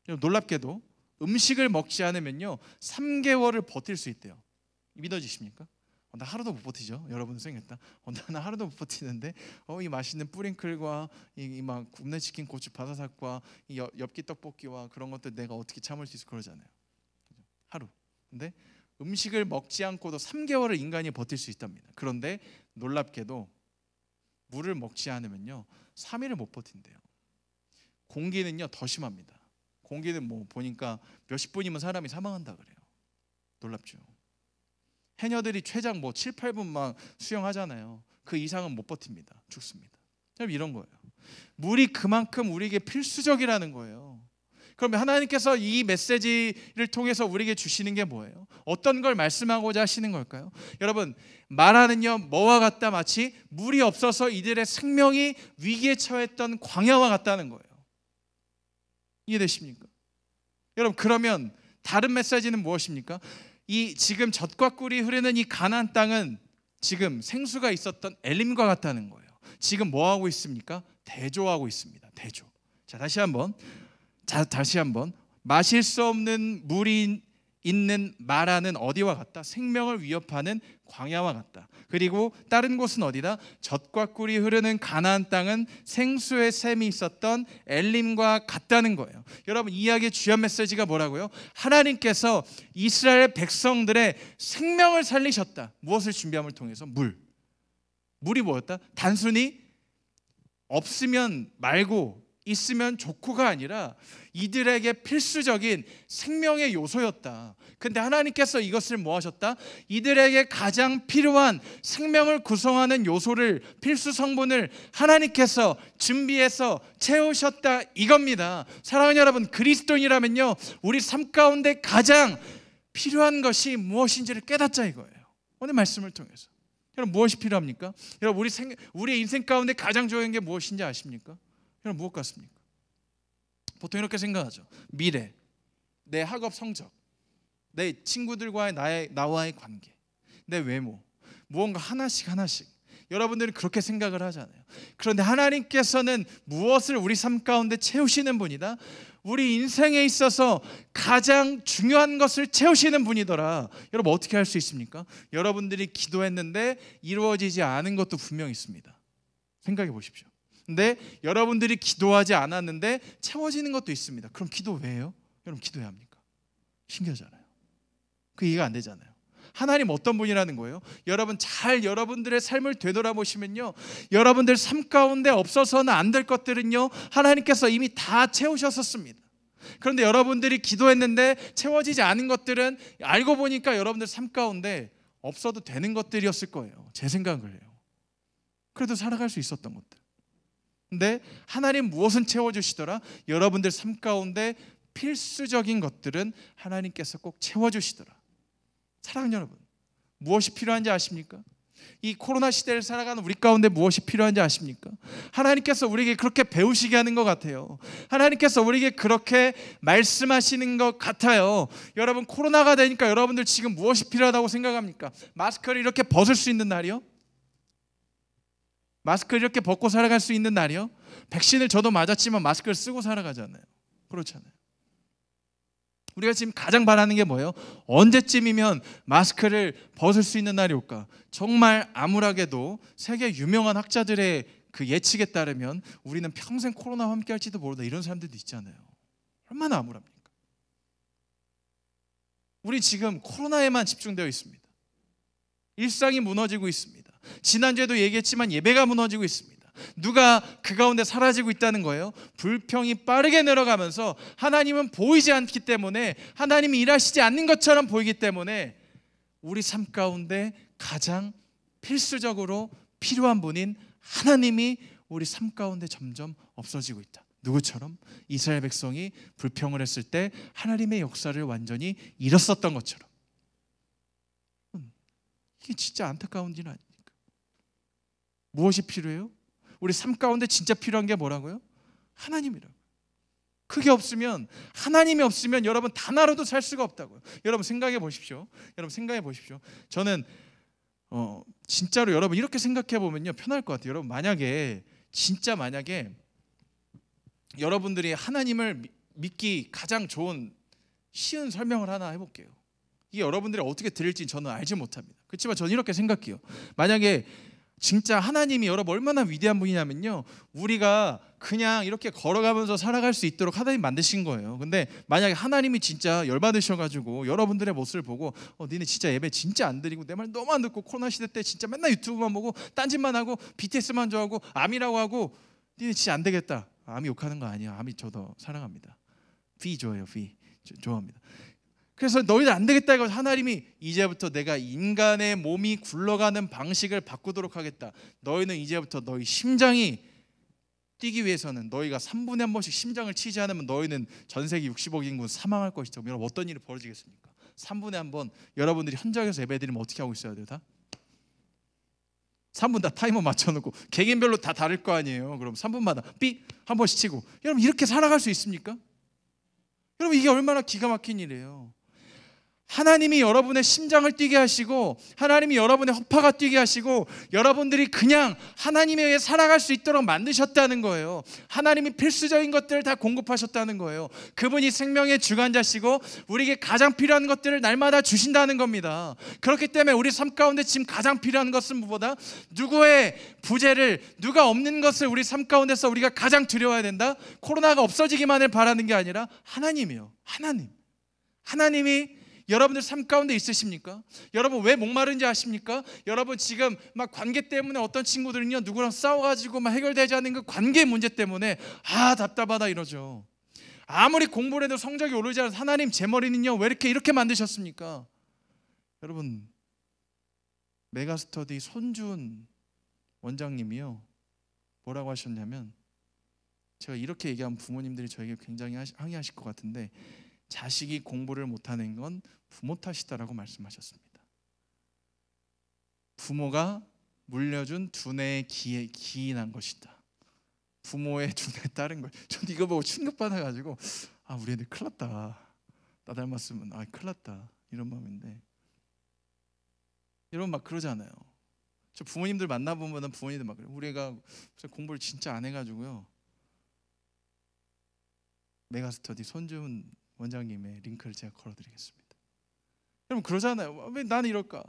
놀랍게도 음식을 먹지 않으면요 3개월을 버틸 수 있대요. 믿어지십니까? 나 하루도 못 버티죠. 여러분 생겼다. 나 하루도 못 버티는데 이 맛있는 뿌링클과 이 막 굽네 치킨 고추 바사삭과 이 엽기 떡볶이와 그런 것들 내가 어떻게 참을 수 있어 그러잖아요. 하루. 근데 음식을 먹지 않고도 3개월을 인간이 버틸 수 있답니다. 그런데 놀랍게도 물을 먹지 않으면요 3일을 못 버틴대요. 공기는요 더 심합니다. 공기는 뭐 보니까 몇십 분이면 사람이 사망한다 그래요. 놀랍죠. 해녀들이 최장 뭐 7, 8분 막 수영하잖아요. 그 이상은 못 버팁니다. 죽습니다. 이런 거예요. 물이 그만큼 우리에게 필수적이라는 거예요. 그러면 하나님께서 이 메시지를 통해서 우리에게 주시는 게 뭐예요? 어떤 걸 말씀하고자 하시는 걸까요? 여러분, 마라는요 뭐와 같다? 마치 물이 없어서 이들의 생명이 위기에 처했던 광야와 같다는 거예요. 이해되십니까? 여러분, 그러면 다른 메시지는 무엇입니까? 이 지금 젖과 꿀이 흐르는 이 가나안 땅은 지금 생수가 있었던 엘림과 같다는 거예요. 지금 뭐 하고 있습니까? 대조하고 있습니다. 대조. 자, 다시 한번 마실 수 없는 물이 있는 마라는 어디와 같다? 생명을 위협하는 광야와 같다. 그리고 다른 곳은 어디다? 젖과 꿀이 흐르는 가나안 땅은 생수의 샘이 있었던 엘림과 같다는 거예요. 여러분, 이 이야기의 주요 메시지가 뭐라고요? 하나님께서 이스라엘 백성들의 생명을 살리셨다. 무엇을 준비함을 통해서? 물이 뭐였다? 단순히 없으면 말고 있으면 좋고가 아니라 이들에게 필수적인 생명의 요소였다. 근데 하나님께서 이것을 뭐 하셨다? 이들에게 가장 필요한 생명을 구성하는 요소를, 필수 성분을 하나님께서 준비해서 채우셨다, 이겁니다. 사랑하는 여러분, 그리스도인이라면요 우리 삶 가운데 가장 필요한 것이 무엇인지를 깨닫자 이거예요. 오늘 말씀을 통해서. 여러분, 무엇이 필요합니까? 여러분, 우리의 인생 가운데 가장 중요한 게 무엇인지 아십니까? 여러분, 무엇 같습니까? 보통 이렇게 생각하죠. 미래, 내 학업 성적, 내 친구들과의 나와의 관계, 내 외모, 무언가 하나씩 여러분들은 그렇게 생각을 하잖아요. 그런데 하나님께서는 무엇을 우리 삶 가운데 채우시는 분이다? 우리 인생에 있어서 가장 중요한 것을 채우시는 분이더라. 여러분, 어떻게 할 수 있습니까? 여러분들이 기도했는데 이루어지지 않은 것도 분명히 있습니다. 생각해 보십시오. 근데 여러분들이 기도하지 않았는데 채워지는 것도 있습니다. 그럼 기도 왜 해요? 여러분, 기도해야 합니까? 신기하잖아요. 그 이해가 안 되잖아요. 하나님 어떤 분이라는 거예요? 여러분, 여러분들의 삶을 되돌아보시면요, 여러분들 삶 가운데 없어서는 안 될 것들은요 하나님께서 이미 다 채우셨었습니다. 그런데 여러분들이 기도했는데 채워지지 않은 것들은 알고 보니까 여러분들 삶 가운데 없어도 되는 것들이었을 거예요. 제 생각을 해요. 그래도 살아갈 수 있었던 것들. 근데 하나님 무엇은 채워주시더라? 여러분들 삶 가운데 필수적인 것들은 하나님께서 꼭 채워주시더라. 사랑하는 여러분, 무엇이 필요한지 아십니까? 이 코로나 시대를 살아가는 우리 가운데 무엇이 필요한지 아십니까? 하나님께서 우리에게 그렇게 배우시게 하는 것 같아요. 하나님께서 우리에게 그렇게 말씀하시는 것 같아요. 여러분, 코로나가 되니까 여러분들 지금 무엇이 필요하다고 생각합니까? 마스크를 이렇게 벗을 수 있는 날이요? 마스크를 이렇게 벗고 살아갈 수 있는 날이요? 백신을 저도 맞았지만 마스크를 쓰고 살아가잖아요. 그렇잖아요. 우리가 지금 가장 바라는 게 뭐예요? 언제쯤이면 마스크를 벗을 수 있는 날이 올까? 정말 암울하게도 세계 유명한 학자들의 그 예측에 따르면 우리는 평생 코로나와 함께 할지도 모르다, 이런 사람들도 있잖아요. 얼마나 암울합니까? 우리 지금 코로나에만 집중되어 있습니다. 일상이 무너지고 있습니다. 지난주에도 얘기했지만 예배가 무너지고 있습니다. 누가 그 가운데 사라지고 있다는 거예요? 불평이 빠르게 늘어가면서 하나님은 보이지 않기 때문에, 하나님이 일하시지 않는 것처럼 보이기 때문에 우리 삶 가운데 가장 필수적으로 필요한 분인 하나님이 우리 삶 가운데 점점 없어지고 있다. 누구처럼? 이스라엘 백성이 불평을 했을 때 하나님의 역사를 완전히 잃었었던 것처럼. 이게 진짜 안타까운 일 아닙니까? 무엇이 필요해요? 우리 삶 가운데 진짜 필요한 게 뭐라고요? 하나님이라고. 그게 없으면, 하나님이 없으면 여러분 단 하루도 살 수가 없다고요. 여러분 생각해 보십시오. 저는 진짜로 여러분 이렇게 생각해 보면요 편할 것 같아요. 여러분, 만약에 여러분들이 하나님을 믿기 가장 좋은 쉬운 설명을 하나 해볼게요. 이게 여러분들이 어떻게 들을지 저는 알지 못합니다. 그렇지만 저는 이렇게 생각해요. 만약에 진짜 하나님이 여러분 얼마나 위대한 분이냐면요, 우리가 그냥 이렇게 걸어가면서 살아갈 수 있도록 하나님 만드신 거예요. 근데 만약에 하나님이 진짜 열받으셔가지고 여러분들의 모습을 보고 니네 진짜 예배 진짜 안 드리고 내 말 너무 안 듣고 코로나 시대 때 진짜 맨날 유튜브만 보고 딴짓만 하고 BTS만 좋아하고 아미라고 하고 니네 진짜 안 되겠다. 아미 욕하는 거 아니야. 아미 저도 사랑합니다. 피 좋아해요. 피 좋아합니다. 그래서 너희들 안 되겠다 이거 하나님이 이제부터 내가 인간의 몸이 굴러가는 방식을 바꾸도록 하겠다. 너희는 이제부터 너희 심장이 뛰기 위해서는 너희가 3분에 한 번씩 심장을 치지 않으면 너희는 전 세계 60억 인구 사망할 것이다. 여러분 어떤 일이 벌어지겠습니까? 3분에 한 번 여러분들이 현장에서 예배드리면 어떻게 하고 있어야 돼요? 다 3분 다 타이머 맞춰놓고 개개인별로 다 다를 거 아니에요. 그럼 3분마다 삐 한 번씩 치고 여러분 이렇게 살아갈 수 있습니까? 여러분 이게 얼마나 기가 막힌 일이에요. 하나님이 여러분의 심장을 뛰게 하시고 하나님이 여러분의 허파가 뛰게 하시고 여러분들이 그냥 하나님에 의해 살아갈 수 있도록 만드셨다는 거예요. 하나님이 필수적인 것들을 다 공급하셨다는 거예요. 그분이 생명의 주관자시고 우리에게 가장 필요한 것들을 날마다 주신다는 겁니다. 그렇기 때문에 우리 삶 가운데 지금 가장 필요한 것은 무엇보다 누구의 부재를 누가 없는 것을 우리 삶 가운데서 우리가 가장 두려워야 된다. 코로나가 없어지기만을 바라는 게 아니라 하나님이요. 하나님이 여러분들 삶 가운데 있으십니까? 여러분 왜 목마른지 아십니까? 여러분 지금 막 관계 때문에 어떤 친구들은요 누구랑 싸워가지고 막 해결되지 않는 그 관계 문제 때문에 답답하다 이러죠. 아무리 공부를 해도 성적이 오르지 않아서 하나님 제 머리는요 왜 이렇게 만드셨습니까? 여러분 메가스터디 손준 원장님이요 뭐라고 하셨냐면 제가 이렇게 얘기하면 부모님들이 저에게 굉장히 항의하실 것 같은데 자식이 공부를 못하는 건 부모 탓이다라고 말씀하셨습니다. 부모가 물려준 두뇌의 기인한 것이다. 부모의 두뇌에 따른 것. 전 이거 보고 충격받아가지고 우리 애들 큰일 났다. 나 닮았으면 큰일 났다 이런 마음인데 여러분 막 그러잖아요. 저 부모님들 만나보면 부모님들 막 그래요. 우리 애가 공부를 진짜 안 해가지고요 메가스터디 손준 원장님의 링크를 제가 걸어드리겠습니다. 여러분 그러잖아요. 왜 나는 이럴까?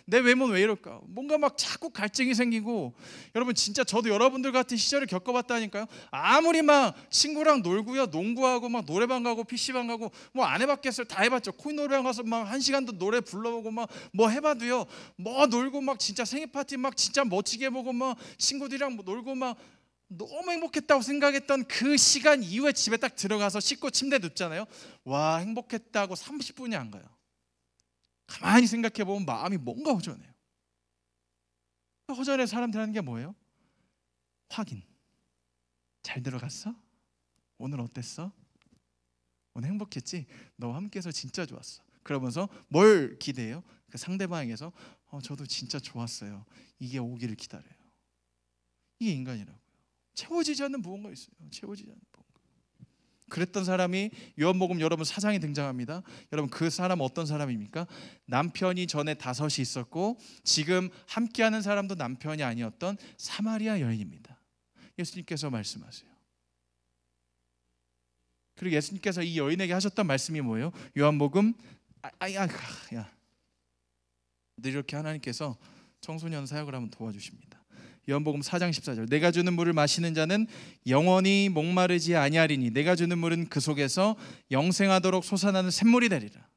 내 외모는 왜 이럴까? 뭔가 막 자꾸 갈증이 생기고 여러분 진짜 저도 여러분들 같은 시절을 겪어봤다니까요. 아무리 막 친구랑 놀고요 농구하고 막 노래방 가고 PC방 가고 뭐 안 해봤겠어요. 다 해봤죠. 코인 노래방 가서 막 1시간도 노래 불러보고 막 뭐 해봐도요 뭐 놀고 막 진짜 생일 파티 막 진짜 멋지게 보고 막 친구들이랑 뭐 놀고 막 너무 행복했다고 생각했던 그 시간 이후에 집에 딱 들어가서 씻고 침대에 눕잖아요. 와 행복했다고 30분이 안 가요. 가만히 생각해보면 마음이 뭔가 허전해요. 허전해 사람들 하는 게 뭐예요? 확인. 잘 들어갔어? 오늘 어땠어? 오늘 행복했지? 너와 함께해서 진짜 좋았어. 그러면서 뭘 기대해요? 그 상대방에게서 저도 진짜 좋았어요. 이게 오기를 기다려요. 이게 인간이라고. 채워지지 않는 무언가 있어요. 채워지지 않는 무언가. 그랬던 사람이 요한복음 여러분 4장에 등장합니다. 여러분 그 사람 어떤 사람입니까? 남편이 전에 5이 있었고 지금 함께하는 사람도 남편이 아니었던 사마리아 여인입니다. 예수님께서 말씀하세요. 그리고 예수님께서 이 여인에게 하셨던 말씀이 뭐예요? 요한복음 늘 이렇게 하나님께서 청소년 사역을 하면 도와주십니다. 요한복음 4장 14절 내가 주는 물을 마시는 자는 영원히 목마르지 아니하리니 내가 주는 물은 그 속에서 영생하도록 솟아나는 샘물이 되리라.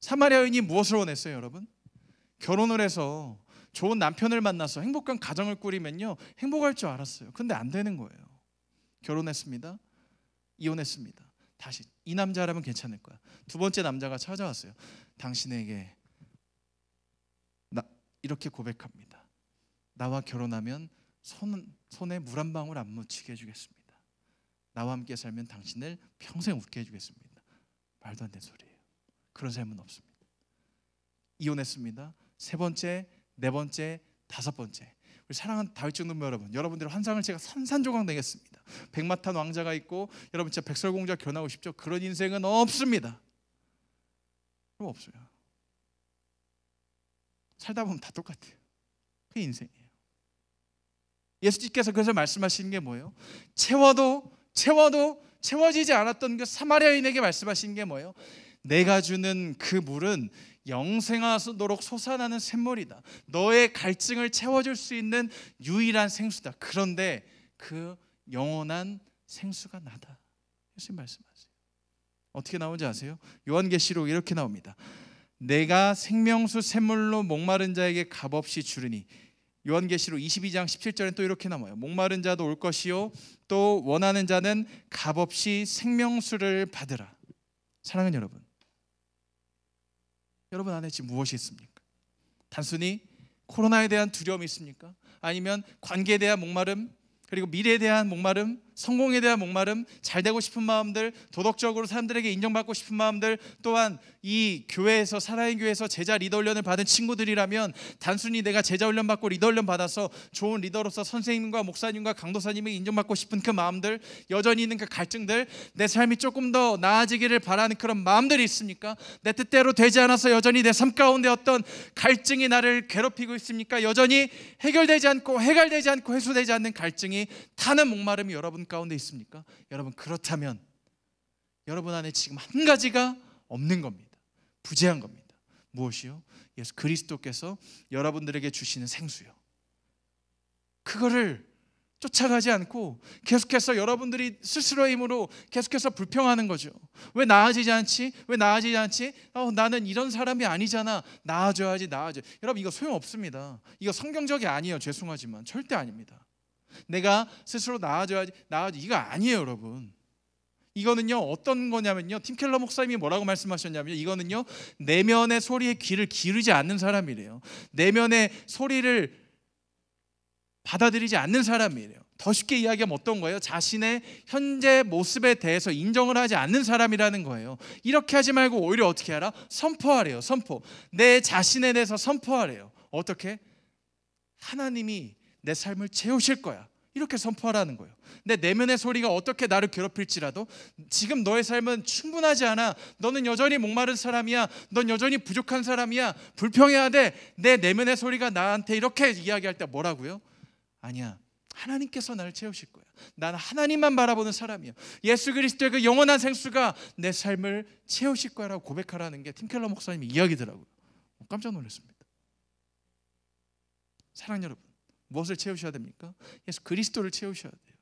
사마리아 여인이 무엇을 원했어요 여러분? 결혼을 해서 좋은 남편을 만나서 행복한 가정을 꾸리면요 행복할 줄 알았어요. 근데 안 되는 거예요. 결혼했습니다. 이혼했습니다. 다시 이 남자라면 괜찮을 거야. 두 번째 남자가 찾아왔어요. 당신에게 이렇게 고백합니다. 나와 결혼하면 손에 물 한 방울 안 묻히게 해주겠습니다. 나와 함께 살면 당신을 평생 웃게 해주겠습니다. 말도 안 되는 소리예요. 그런 삶은 없습니다. 이혼했습니다. 3번째, 4번째, 5번째. 우리 사랑하는 다윗중동부 여러분, 여러분들의 환상을 제가 산산조각 내겠습니다. 백마탄 왕자가 있고 여러분 진짜 백설공주가 결혼하고 싶죠? 그런 인생은 없습니다. 그럼 없어요. 살다 보면 다 똑같아요. 그게 인생이에요. 예수님께서 그래서 말씀하시는 게 뭐예요? 채워도 채워지지 않았던 그 사마리아인에게 말씀하시는 게 뭐예요? 내가 주는 그 물은 영생하도록 솟아나는 샘물이다. 너의 갈증을 채워줄 수 있는 유일한 생수다. 그런데 그 영원한 생수가 나다. 예수님 말씀하세요. 어떻게 나오는지 아세요? 요한계시록 이렇게 나옵니다. 내가 생명수 샘물로 목마른 자에게 값없이 주르니. 요한계시록 22장 17절에 또 이렇게 나와요. 목마른 자도 올 것이요 또 원하는 자는 값없이 생명수를 받으라. 사랑하는 여러분, 여러분 안에 지금 무엇이 있습니까? 단순히 코로나에 대한 두려움이 있습니까? 아니면 관계에 대한 목마름, 그리고 미래에 대한 목마름, 성공에 대한 목마름, 잘 되고 싶은 마음들, 도덕적으로 사람들에게 인정받고 싶은 마음들, 또한 이 교회에서, 살아있는 교회에서 제자 리더 훈련을 받은 친구들이라면 단순히 내가 제자 훈련 받고 리더 훈련 받아서 좋은 리더로서 선생님과 목사님과 강도사님에게 인정받고 싶은 그 마음들, 여전히 있는 그 갈증들, 내 삶이 조금 더 나아지기를 바라는 그런 마음들이 있습니까? 내 뜻대로 되지 않아서 여전히 내 삶 가운데 어떤 갈증이 나를 괴롭히고 있습니까? 여전히 해결되지 않고 해소되지 않는 갈증이 타는 목마름이 여러분 가운데 있습니까? 여러분, 그렇다면 여러분 안에 지금 한 가지가 없는 겁니다. 부재한 겁니다. 무엇이요? 예수 그리스도께서 여러분들에게 주시는 생수요. 그거를 쫓아가지 않고 계속해서 여러분들이 스스로의 힘으로 계속해서 불평하는 거죠. 왜 나아지지 않지? 나는 이런 사람이 아니잖아. 나아져야지. 여러분, 이거 소용없습니다. 이거 성경적이 아니에요. 죄송하지만 절대 아닙니다. 내가 스스로 나아져야지 이거 아니에요, 여러분. 이거는요, 어떤 거냐면요, 팀 켈러 목사님이 뭐라고 말씀하셨냐면요, 이거는요, 내면의 소리에 귀를 기울이지 않는 사람이래요. 내면의 소리를 받아들이지 않는 사람이래요. 더 쉽게 이야기하면 어떤 거예요? 자신의 현재 모습에 대해서 인정을 하지 않는 사람이라는 거예요. 이렇게 하지 말고 오히려 어떻게 하라? 선포하래요. 선포. 내 자신에 대해서 선포하래요. 어떻게? 하나님이 내 삶을 채우실 거야. 이렇게 선포하라는 거예요. 내 내면의 소리가 어떻게 나를 괴롭힐지라도 지금 너의 삶은 충분하지 않아. 너는 여전히 목마른 사람이야. 넌 여전히 부족한 사람이야. 불평해야 돼. 내 내면의 소리가 나한테 이렇게 이야기할 때 뭐라고요? 아니야. 하나님께서 나를 채우실 거야. 나는 하나님만 바라보는 사람이야. 예수 그리스도의 그 영원한 생수가 내 삶을 채우실 거야라고 고백하라는 게 팀 켈러 목사님의 이야기더라고요. 깜짝 놀랐습니다. 사랑하는 여러분, 무엇을 채우셔야 됩니까? 예수 그리스도를 채우셔야 돼요.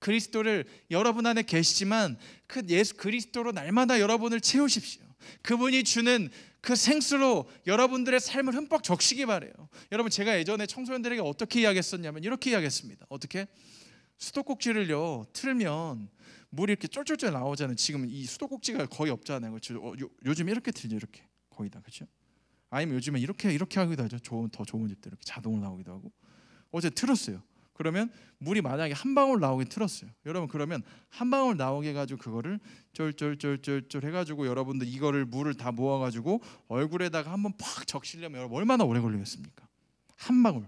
그리스도를 여러분 안에 계시지만 그 예수 그리스도로 날마다 여러분을 채우십시오. 그분이 주는 그 생수로 여러분들의 삶을 흠뻑 적시기 바래요. 여러분, 제가 예전에 청소년들에게 어떻게 이야기했었냐면 이렇게 이야기했습니다. 어떻게? 수도꼭지를요 틀면 물이 이렇게 쫄쫄쫄 나오잖아요. 지금 이 수도꼭지가 거의 없잖아요. 그렇죠? 요즘 이렇게 틀죠. 이렇게 거의 다. 그렇죠? 아니면 요즘에 이렇게 하기도 하죠. 더 좋은 집들 이렇게 자동으로 나오기도 하고. 어제 틀었어요. 그러면 물이 만약에 한 방울 나오게 틀었어요. 여러분, 그러면 한 방울 나오게 해가지고 그거를 쫄쫄쫄쫄쫄 해가지고 여러분들 이거를 물을 다 모아가지고 얼굴에다가 한번 팍 적시려면 여러분 얼마나 오래 걸리겠습니까? 한 방울.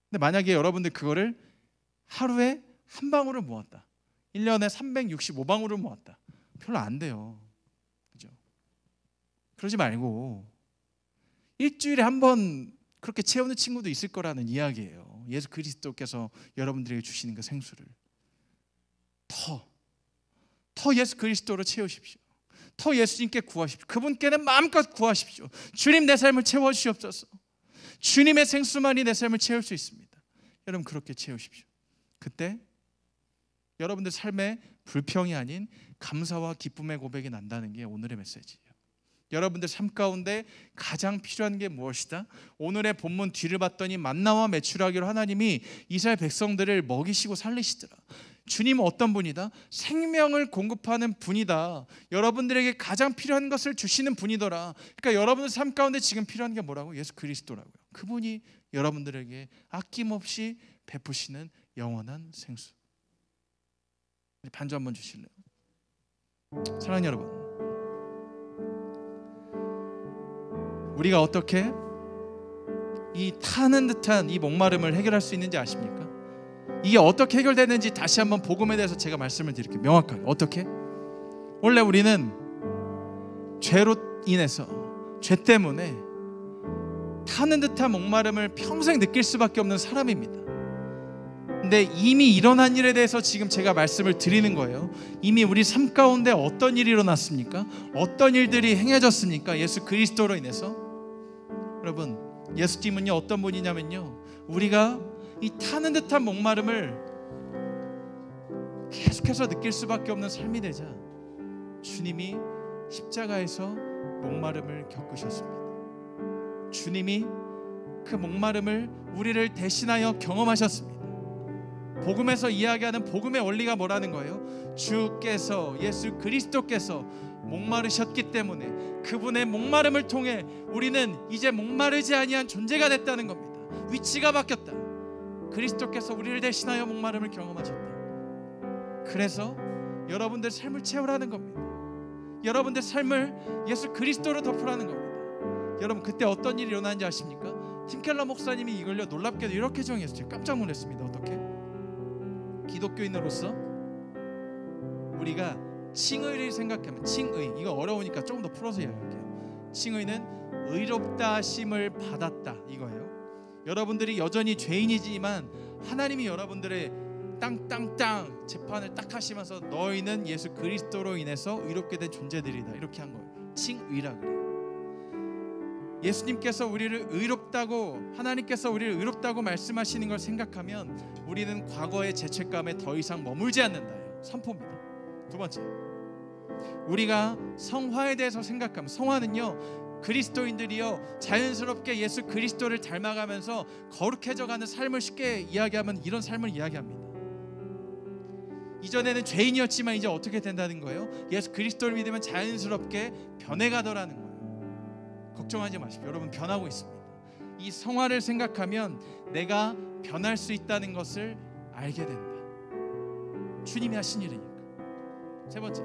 근데 만약에 여러분들 그거를 하루에 한 방울을 모았다. 1년에 365방울을 모았다. 별로 안 돼요. 그죠? 그러지 말고 일주일에 한 번 그렇게 채우는 친구도 있을 거라는 이야기예요. 예수 그리스도께서 여러분들에게 주시는 그 생수를 더 예수 그리스도로 채우십시오. 더 예수님께 구하십시오. 그분께는 마음껏 구하십시오. 주님, 내 삶을 채워주시옵소서. 주님의 생수만이 내 삶을 채울 수 있습니다. 여러분, 그렇게 채우십시오. 그때 여러분들 삶에 불평이 아닌 감사와 기쁨의 고백이 난다는 게 오늘의 메시지예요. 여러분들 삶 가운데 가장 필요한 게 무엇이다? 오늘의 본문 뒤를 봤더니 만나와 메추라기로 하나님이 이스라엘 백성들을 먹이시고 살리시더라. 주님은 어떤 분이다? 생명을 공급하는 분이다. 여러분들에게 가장 필요한 것을 주시는 분이더라. 그러니까 여러분들 삶 가운데 지금 필요한 게 뭐라고? 예수 그리스도라고요. 그분이 여러분들에게 아낌없이 베푸시는 영원한 생수. 반주 한번 주실래요? 사랑하는 여러분, 우리가 어떻게 이 타는 듯한 이 목마름을 해결할 수 있는지 아십니까? 이게 어떻게 해결되는지 다시 한번 복음에 대해서 제가 말씀을 드릴게요. 명확하게. 어떻게? 원래 우리는 죄로 인해서, 죄 때문에 타는 듯한 목마름을 평생 느낄 수밖에 없는 사람입니다. 근데 이미 일어난 일에 대해서 지금 제가 말씀을 드리는 거예요. 이미 우리 삶 가운데 어떤 일이 일어났습니까? 어떤 일들이 행해졌습니까? 예수 그리스도로 인해서. 여러분, 예수님은요 어떤 분이냐면요, 우리가 이 타는 듯한 목마름을 계속해서 느낄 수밖에 없는 삶이 되자 주님이 십자가에서 목마름을 겪으셨습니다. 주님이 그 목마름을 우리를 대신하여 경험하셨습니다. 복음에서 이야기하는 복음의 원리가 뭐라는 거예요? 주께서, 예수 그리스도께서 목마르셨기 때문에 그분의 목마름을 통해 우리는 이제 목마르지 아니한 존재가 됐다는 겁니다. 위치가 바뀌었다. 그리스도께서 우리를 대신하여 목마름을 경험하셨다. 그래서 여러분들 삶을 채우라는 겁니다. 여러분들 삶을 예수 그리스도로 덮으라는 겁니다. 여러분 그때 어떤 일이 일어나는지 아십니까? 팀켈러 목사님이 이걸요 놀랍게도 이렇게 정의했어요. 제가 깜짝 놀랐습니다. 어떻게? 기독교인으로서 우리가 칭의를 생각하면, 칭의, 이거 어려우니까 조금 더 풀어서 이야기할게요. 칭의는 의롭다 하심을 받았다 이거예요. 여러분들이 여전히 죄인이지만 하나님이 여러분들의 땅땅땅 재판을 딱 하시면서 너희는 예수 그리스도로 인해서 의롭게 된 존재들이다 이렇게 한 거예요. 칭의라 그래요. 예수님께서 우리를 의롭다고, 하나님께서 우리를 의롭다고 말씀하시는 걸 생각하면 우리는 과거의 죄책감에 더 이상 머물지 않는다예요. 선포입니다. 두 번째, 우리가 성화에 대해서 생각하면, 성화는요 그리스도인들이요 자연스럽게 예수 그리스도를 닮아가면서 거룩해져가는 삶을 쉽게 이야기하면 이런 삶을 이야기합니다. 이전에는 죄인이었지만 이제 어떻게 된다는 거예요? 예수 그리스도를 믿으면 자연스럽게 변해가더라는 거예요. 걱정하지 마십시오. 여러분 변하고 있습니다. 이 성화를 생각하면 내가 변할 수 있다는 것을 알게 된다. 주님이 하신 일이니까. 세 번째,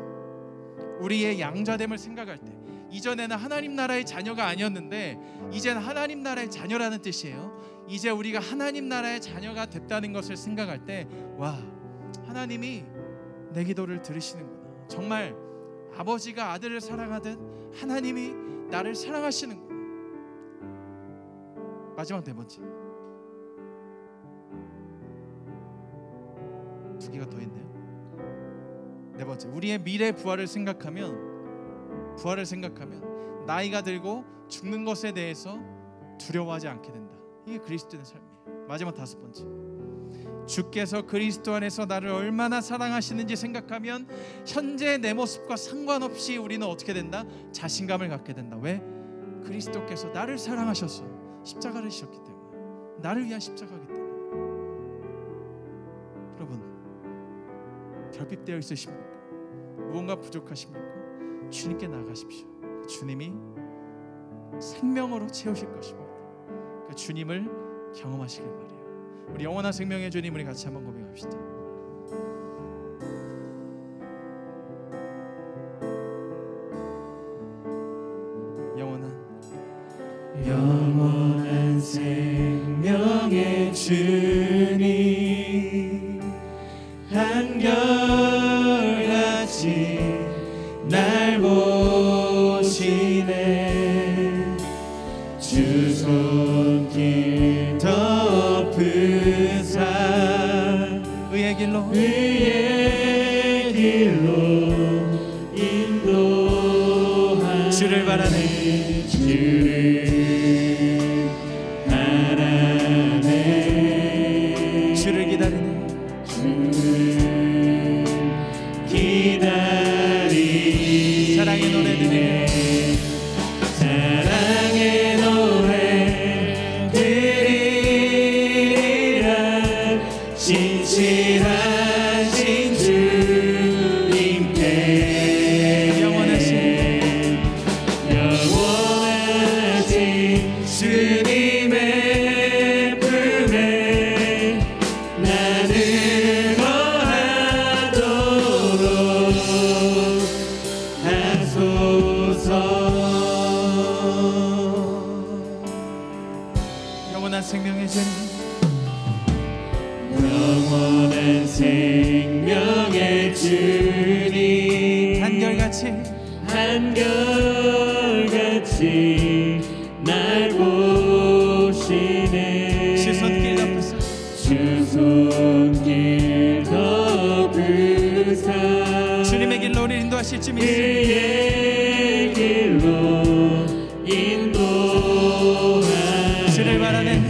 우리의 양자됨을 생각할 때, 이전에는 하나님 나라의 자녀가 아니었는데 이제는 하나님 나라의 자녀라는 뜻이에요. 이제 우리가 하나님 나라의 자녀가 됐다는 것을 생각할 때, 와, 하나님이 내 기도를 들으시는구나. 정말 아버지가 아들을 사랑하듯 하나님이 나를 사랑하시는구나. 마지막 네 번째, 두 개가 더 있네요. 네 번째, 우리의 미래 부활을 생각하면 나이가 들고 죽는 것에 대해서 두려워하지 않게 된다. 이게 그리스도의 삶이에요. 마지막 다섯 번째, 주께서 그리스도 안에서 나를 얼마나 사랑하시는지 생각하면 현재 내 모습과 상관없이 우리는 어떻게 된다? 자신감을 갖게 된다. 왜? 그리스도께서 나를 사랑하셔서 십자가를 지셨기 때문에, 나를 위한 십자가이기 때문에. 여러분 결핍되어 있으십니까? 무언가 부족하십니까? 주님께 나가십시오. 주님이 생명으로 채우실 것입니다. 그 주님을 경험하시길 바라요. 우리 영원한 생명의 주님, 우리 같이 한번 고백합시다.
영원한 생명의 주님, 한결같이 날 보시네. 주 손길 덮으사
의의 길로
인도하네.
주를 바라네. 주를 기다리네. 사랑의 노래 드리네.
사랑의 노래 드리라. 진실하신 주님께 영원하신 주님의 품에 나를 거하도록 하소서.
영원한 생명의 주님,
영원한 생명의 주님, 한결같이 날 보시네.
주 손길 덮으사 주님의 길로 우리 인도하실 줄 믿습니다.
그의 길로 인도하네.
주를 바라네.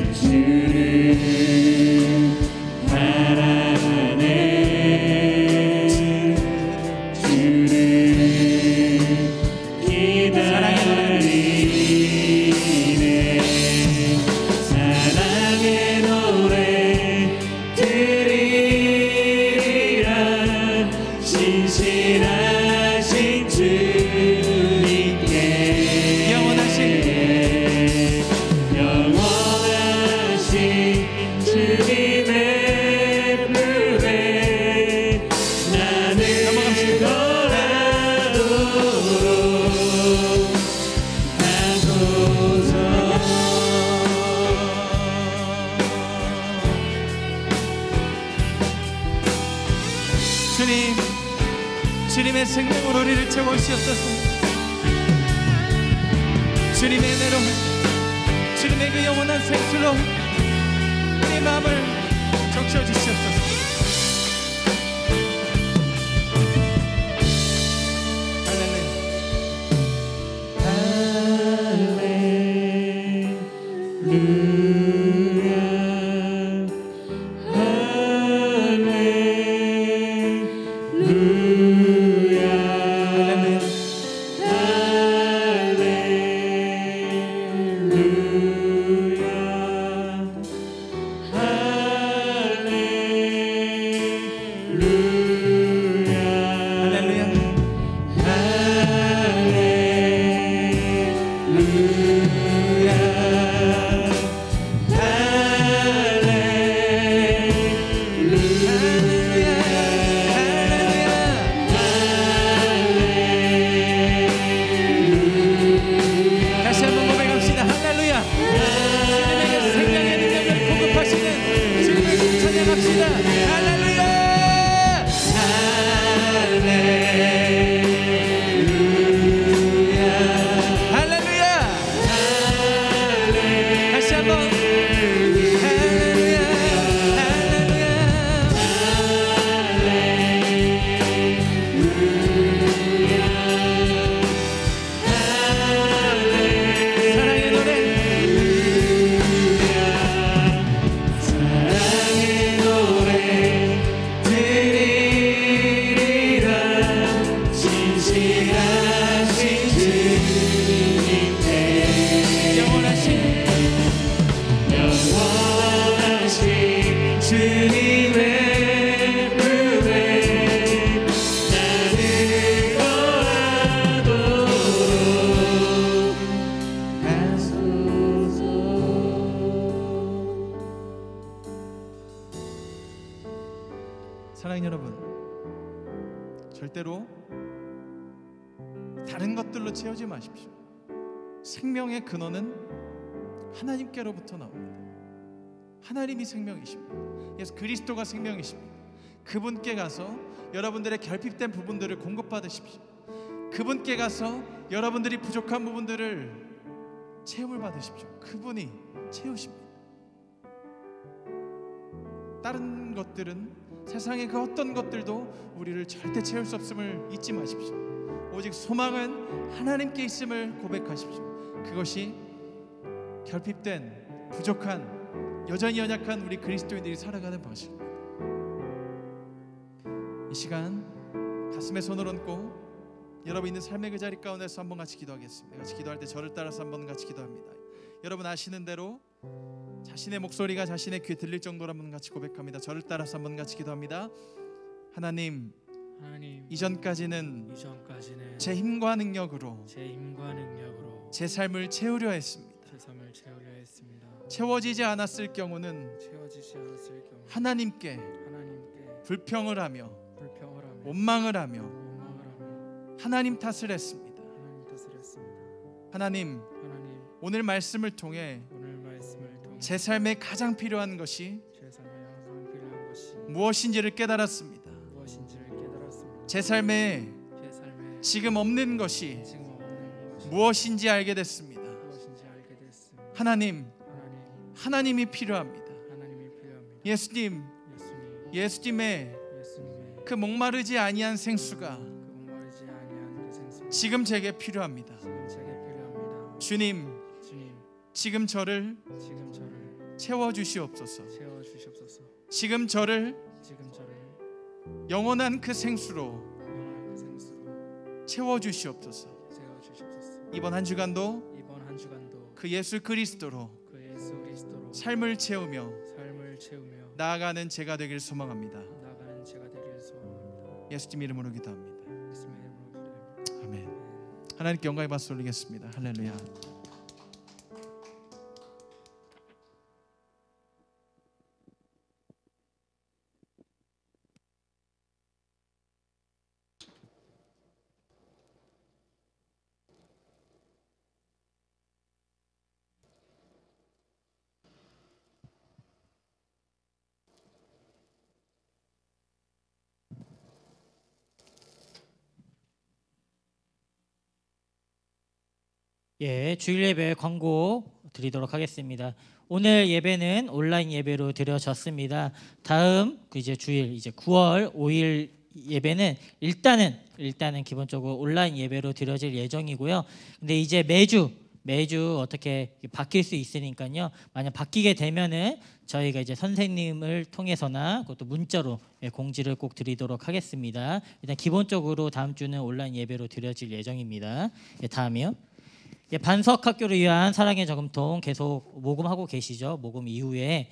사랑의 노래 드리라. 진실하신 주
생명으로 우리를 채워주시옵소서. 주님의 은혜로, 주님의 그 영원한 생수로 우리 마음을 적셔주시옵소서. 사랑하는 여러분, 절대로 다른 것들로 채우지 마십시오. 생명의 근원은 하나님께로부터 나옵니다. 하나님이 생명이십니다. 예수 그리스도가 생명이십니다. 그분께 가서 여러분들의 결핍된 부분들을 공급받으십시오. 그분께 가서 여러분들이 부족한 부분들을 체험을 받으십시오. 그분이 채우십니다. 다른 것들은, 세상의 그 어떤 것들도 우리를 절대 채울 수 없음을 잊지 마십시오. 오직 소망은 하나님께 있음을 고백하십시오. 그것이 결핍된, 부족한, 여전히 연약한 우리 그리스도인들이 살아가는 방식입니다. 이 시간 가슴에 손을 얹고 여러분 있는 삶의 그 자리 가운데서 한번 같이 기도하겠습니다. 같이 기도할 때 저를 따라서 한번 같이 기도합니다. 여러분 아시는 대로 자신의 목소리가 자신의 귀에 들릴 정도로 한번 같이 고백합니다. 저를 따라서 한번 같이 기도합니다. 하나님, 이전까지는 제 힘과 능력으로 제 삶을 채우려 했습니다. 채워지지 않았을 경우는 하나님께 불평을 하며 원망을 하며 하나님 탓을 했습니다. 하나님, 오늘 말씀을 통해 제 삶에 가장 필요한 것이 무엇인지를 깨달았습니다. 제 삶에 지금 없는 것이 무엇인지 알게 됐습니다. 하나님, 하나님이 필요합니다. 예수님, 예수님의 그 목마르지 아니한 생수가 지금 제게 필요합니다. 주님, 지금 저를 채워주시옵소서. 지금 저를 영원한 그 생수로 채워주시옵소서. 이번 한 주간도 그 예수 그리스도로 삶을 채우며 나아가는 제가 되길 소망합니다. 예수님 이름으로 기도합니다. 아멘. 하나님께 영광의 박수 올리겠습니다. 할렐루야.
예, 주일 예배 광고 드리도록 하겠습니다. 오늘 예배는 온라인 예배로 드려졌습니다. 다음 이제 주일 이제 9월 5일 예배는 일단은 기본적으로 온라인 예배로 드려질 예정이고요. 근데 이제 매주 어떻게 바뀔 수 있으니까요. 만약 바뀌게 되면은 저희가 이제 선생님을 통해서나 그것도 문자로 공지를 꼭 드리도록 하겠습니다. 일단 기본적으로 다음 주는 온라인 예배로 드려질 예정입니다. 다음이요. 반석 학교를 위한 사랑의 저금통 계속 모금하고 계시죠? 모금 이후에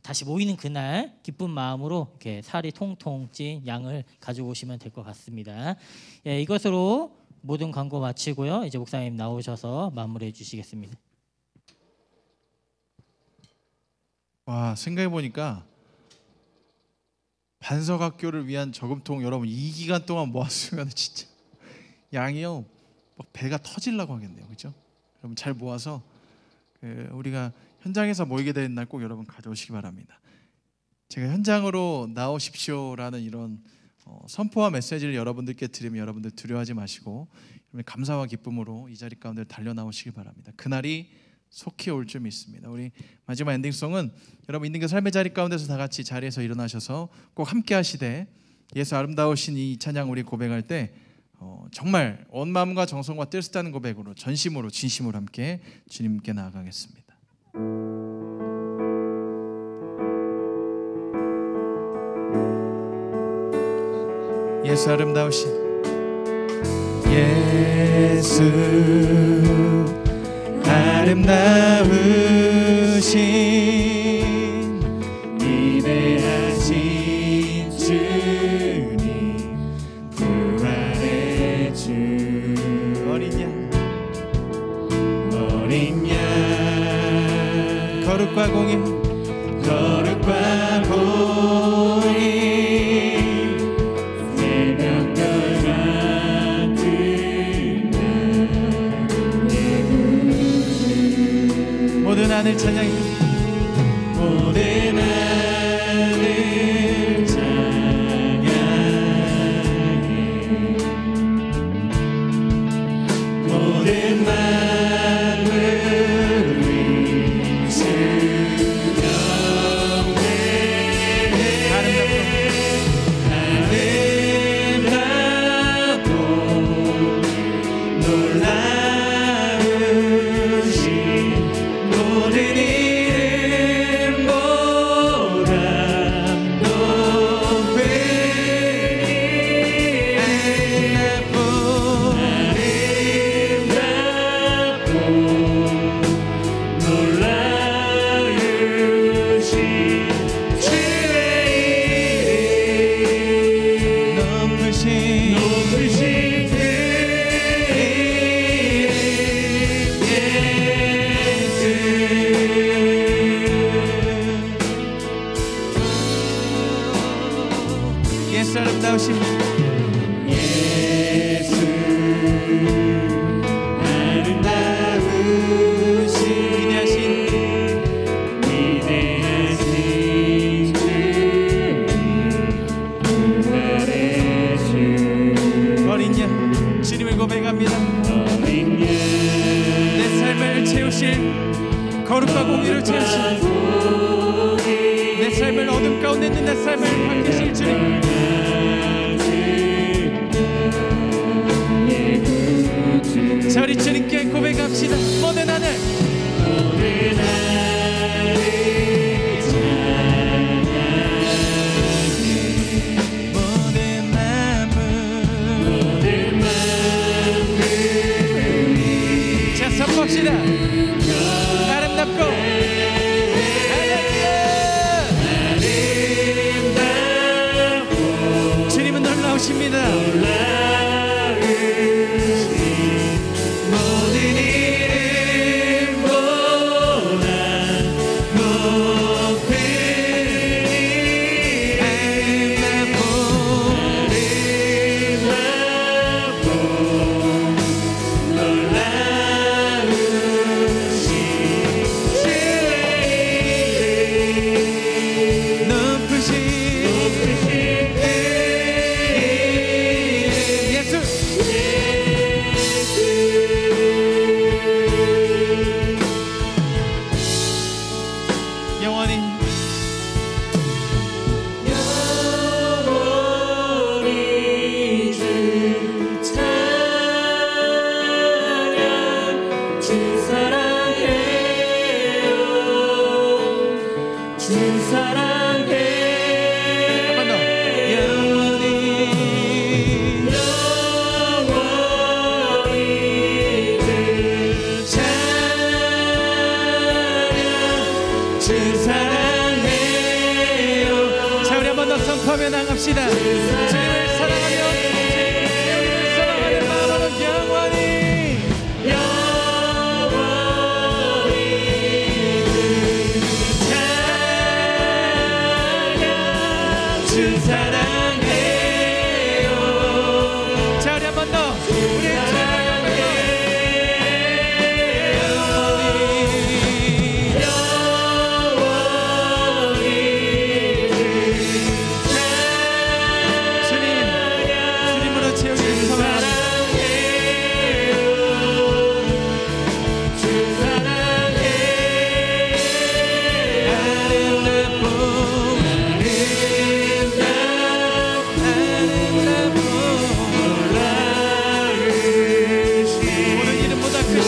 다시 모이는 그날 기쁜 마음으로 이렇게 살이 통통 찐 양을 가지고 오시면 될 것 같습니다. 이것으로 모든 광고 마치고요. 이제 목사님 나오셔서 마무리해 주시겠습니다.
와, 생각해 보니까 반석 학교를 위한 저금통 여러분 이 기간 동안 모았으면 진짜 양이요 막 배가 터질라고 하겠네요, 그렇죠? 여러분 잘 모아서 우리가 현장에서 모이게 되는 날 꼭 여러분 가져오시기 바랍니다. 제가 현장으로 나오십시오라는 이런 선포와 메시지를 여러분들께 드리면 여러분들 두려워하지 마시고 감사와 기쁨으로 이 자리 가운데 달려 나오시기 바랍니다. 그날이 속히 올 줄 믿습니다. 우리 마지막 엔딩송은 여러분 있는 그 삶의 자리 가운데서 다 같이 자리에서 일어나셔서 꼭 함께 하시되 예수 아름다우신 이 찬양 우리 고백할 때 정말 온 마음과 정성과 뜻을 다는 고백으로 전심으로 진심으로 함께 주님께 나아가겠습니다. 예수 아름다우신 예수 아름다우신 위대하신 주님 부활의 주 어린 양 거룩과 공의 모든 하늘 찬양해 모든 하늘 찬양해 모든 만물 위주 영광 아름답고 놀라우신 모든 이름보다 높으니 아름답고 놀라우신 주의 이름 높으신 그 예수 아름다우신 예수 아름다우신 위대하신 부활의 주 어린 양 주님을 고백합니다. 어린 양내 삶을 채우실 거룩과 공의를 채우실 내 삶을 어둠 가운데 있는 내 삶을 밝히실 주님 자 우리 주님께 고백합시다. 모든 하늘 모든 만물 자 선포합시다. 아름답고 주님은 놀라우십니다. 모든 이름보다 높으니 아름답고 놀라우신 주의 부릅시다. 주님을 사랑하며 주님을 사랑하는 마음으로 영원히
주 사랑해요.
자, 우리 한 번 더 우리 주님으로 채우기를 소망합니다. 모든 이름보다 크신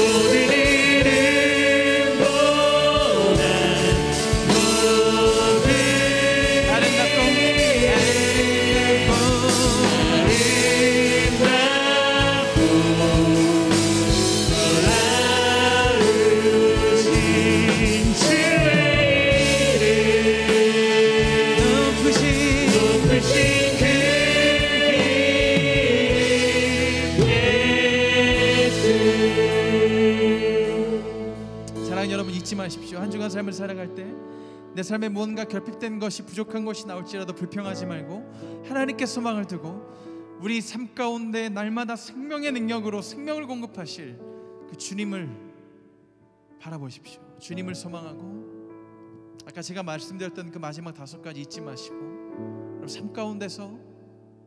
사랑하는 여러분, 잊지 마십시오. 한 주간 삶을 살아갈 때 내 삶에 무언가 결핍된 것이 부족한 것이 나올지라도 불평하지 말고 하나님께 소망을 두고 우리 삶 가운데 날마다 생명의 능력으로 생명을 공급하실 그 주님을 바라보십시오. 주님을 소망하고 아까 제가 말씀드렸던 그 마지막 5가지 잊지 마시고 여러분 삶 가운데서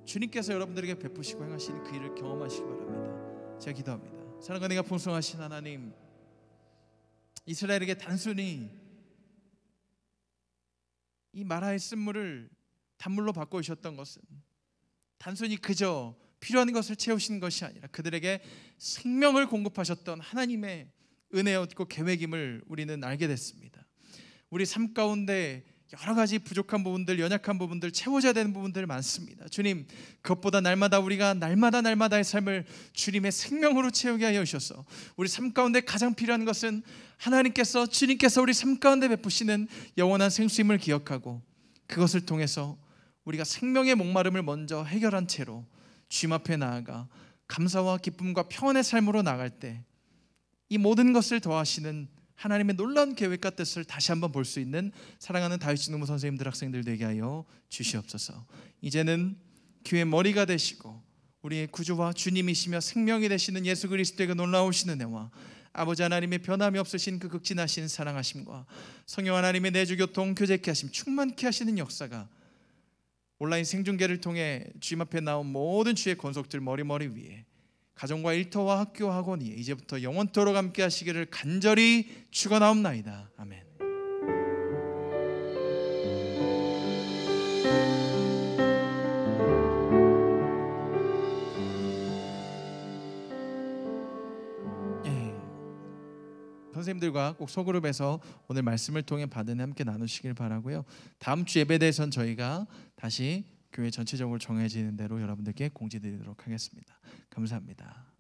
주님께서 여러분들에게 베푸시고 행하시는 그 일을 경험하시기 바랍니다. 제가 기도합니다. 사랑과 은혜가 풍성하신 하나님, 이스라엘에게 단순히 이 마라의 쓴물을 단물로 바꿔주셨던 것은 단순히 그저 필요한 것을 채우신 것이 아니라 그들에게 생명을 공급하셨던 하나님의 은혜였고 계획임을 우리는 알게 됐습니다. 우리 삶 가운데 여러 가지 부족한 부분들, 연약한 부분들, 채워져야 되는 부분들 많습니다. 주님, 그것보다 날마다 우리가 날마다의 삶을 주님의 생명으로 채우게 하여 주셔서 우리 삶 가운데 가장 필요한 것은 하나님께서, 주님께서 우리 삶 가운데 베푸시는 영원한 생수임을 기억하고 그것을 통해서 우리가 생명의 목마름을 먼저 해결한 채로 주님 앞에 나아가 감사와 기쁨과 평안의 삶으로 나갈 때 이 모든 것을 더하시는 하나님의 놀라운 계획과 뜻을 다시 한번 볼 수 있는 사랑하는 다윗중등부 선생님들, 학생들 되게 하여 주시옵소서. 이제는 교회 머리가 되시고 우리의 구주와 주님이시며 생명이 되시는 예수 그리스도의 놀라우신 은혜와 아버지 하나님의 변함이 없으신 그 극진하신 사랑하심과 성령 하나님의 내주교통 교제케 하심, 충만케 하시는 역사가 온라인 생중계를 통해 주님 앞에 나온 모든 주의 권속들 머리 위에 가정과 일터와 학교와 학원 위에 이제부터 영원토록 함께 하시기를 간절히 축원하옵나이다. 아멘. 선생님들과 꼭 소그룹에서 오늘 말씀을 통해 받은 함께 나누시길 바라고요. 다음 주 예배에 대해서는 저희가 다시 교회 전체적으로 정해지는 대로 여러분들께 공지드리도록 하겠습니다. 감사합니다.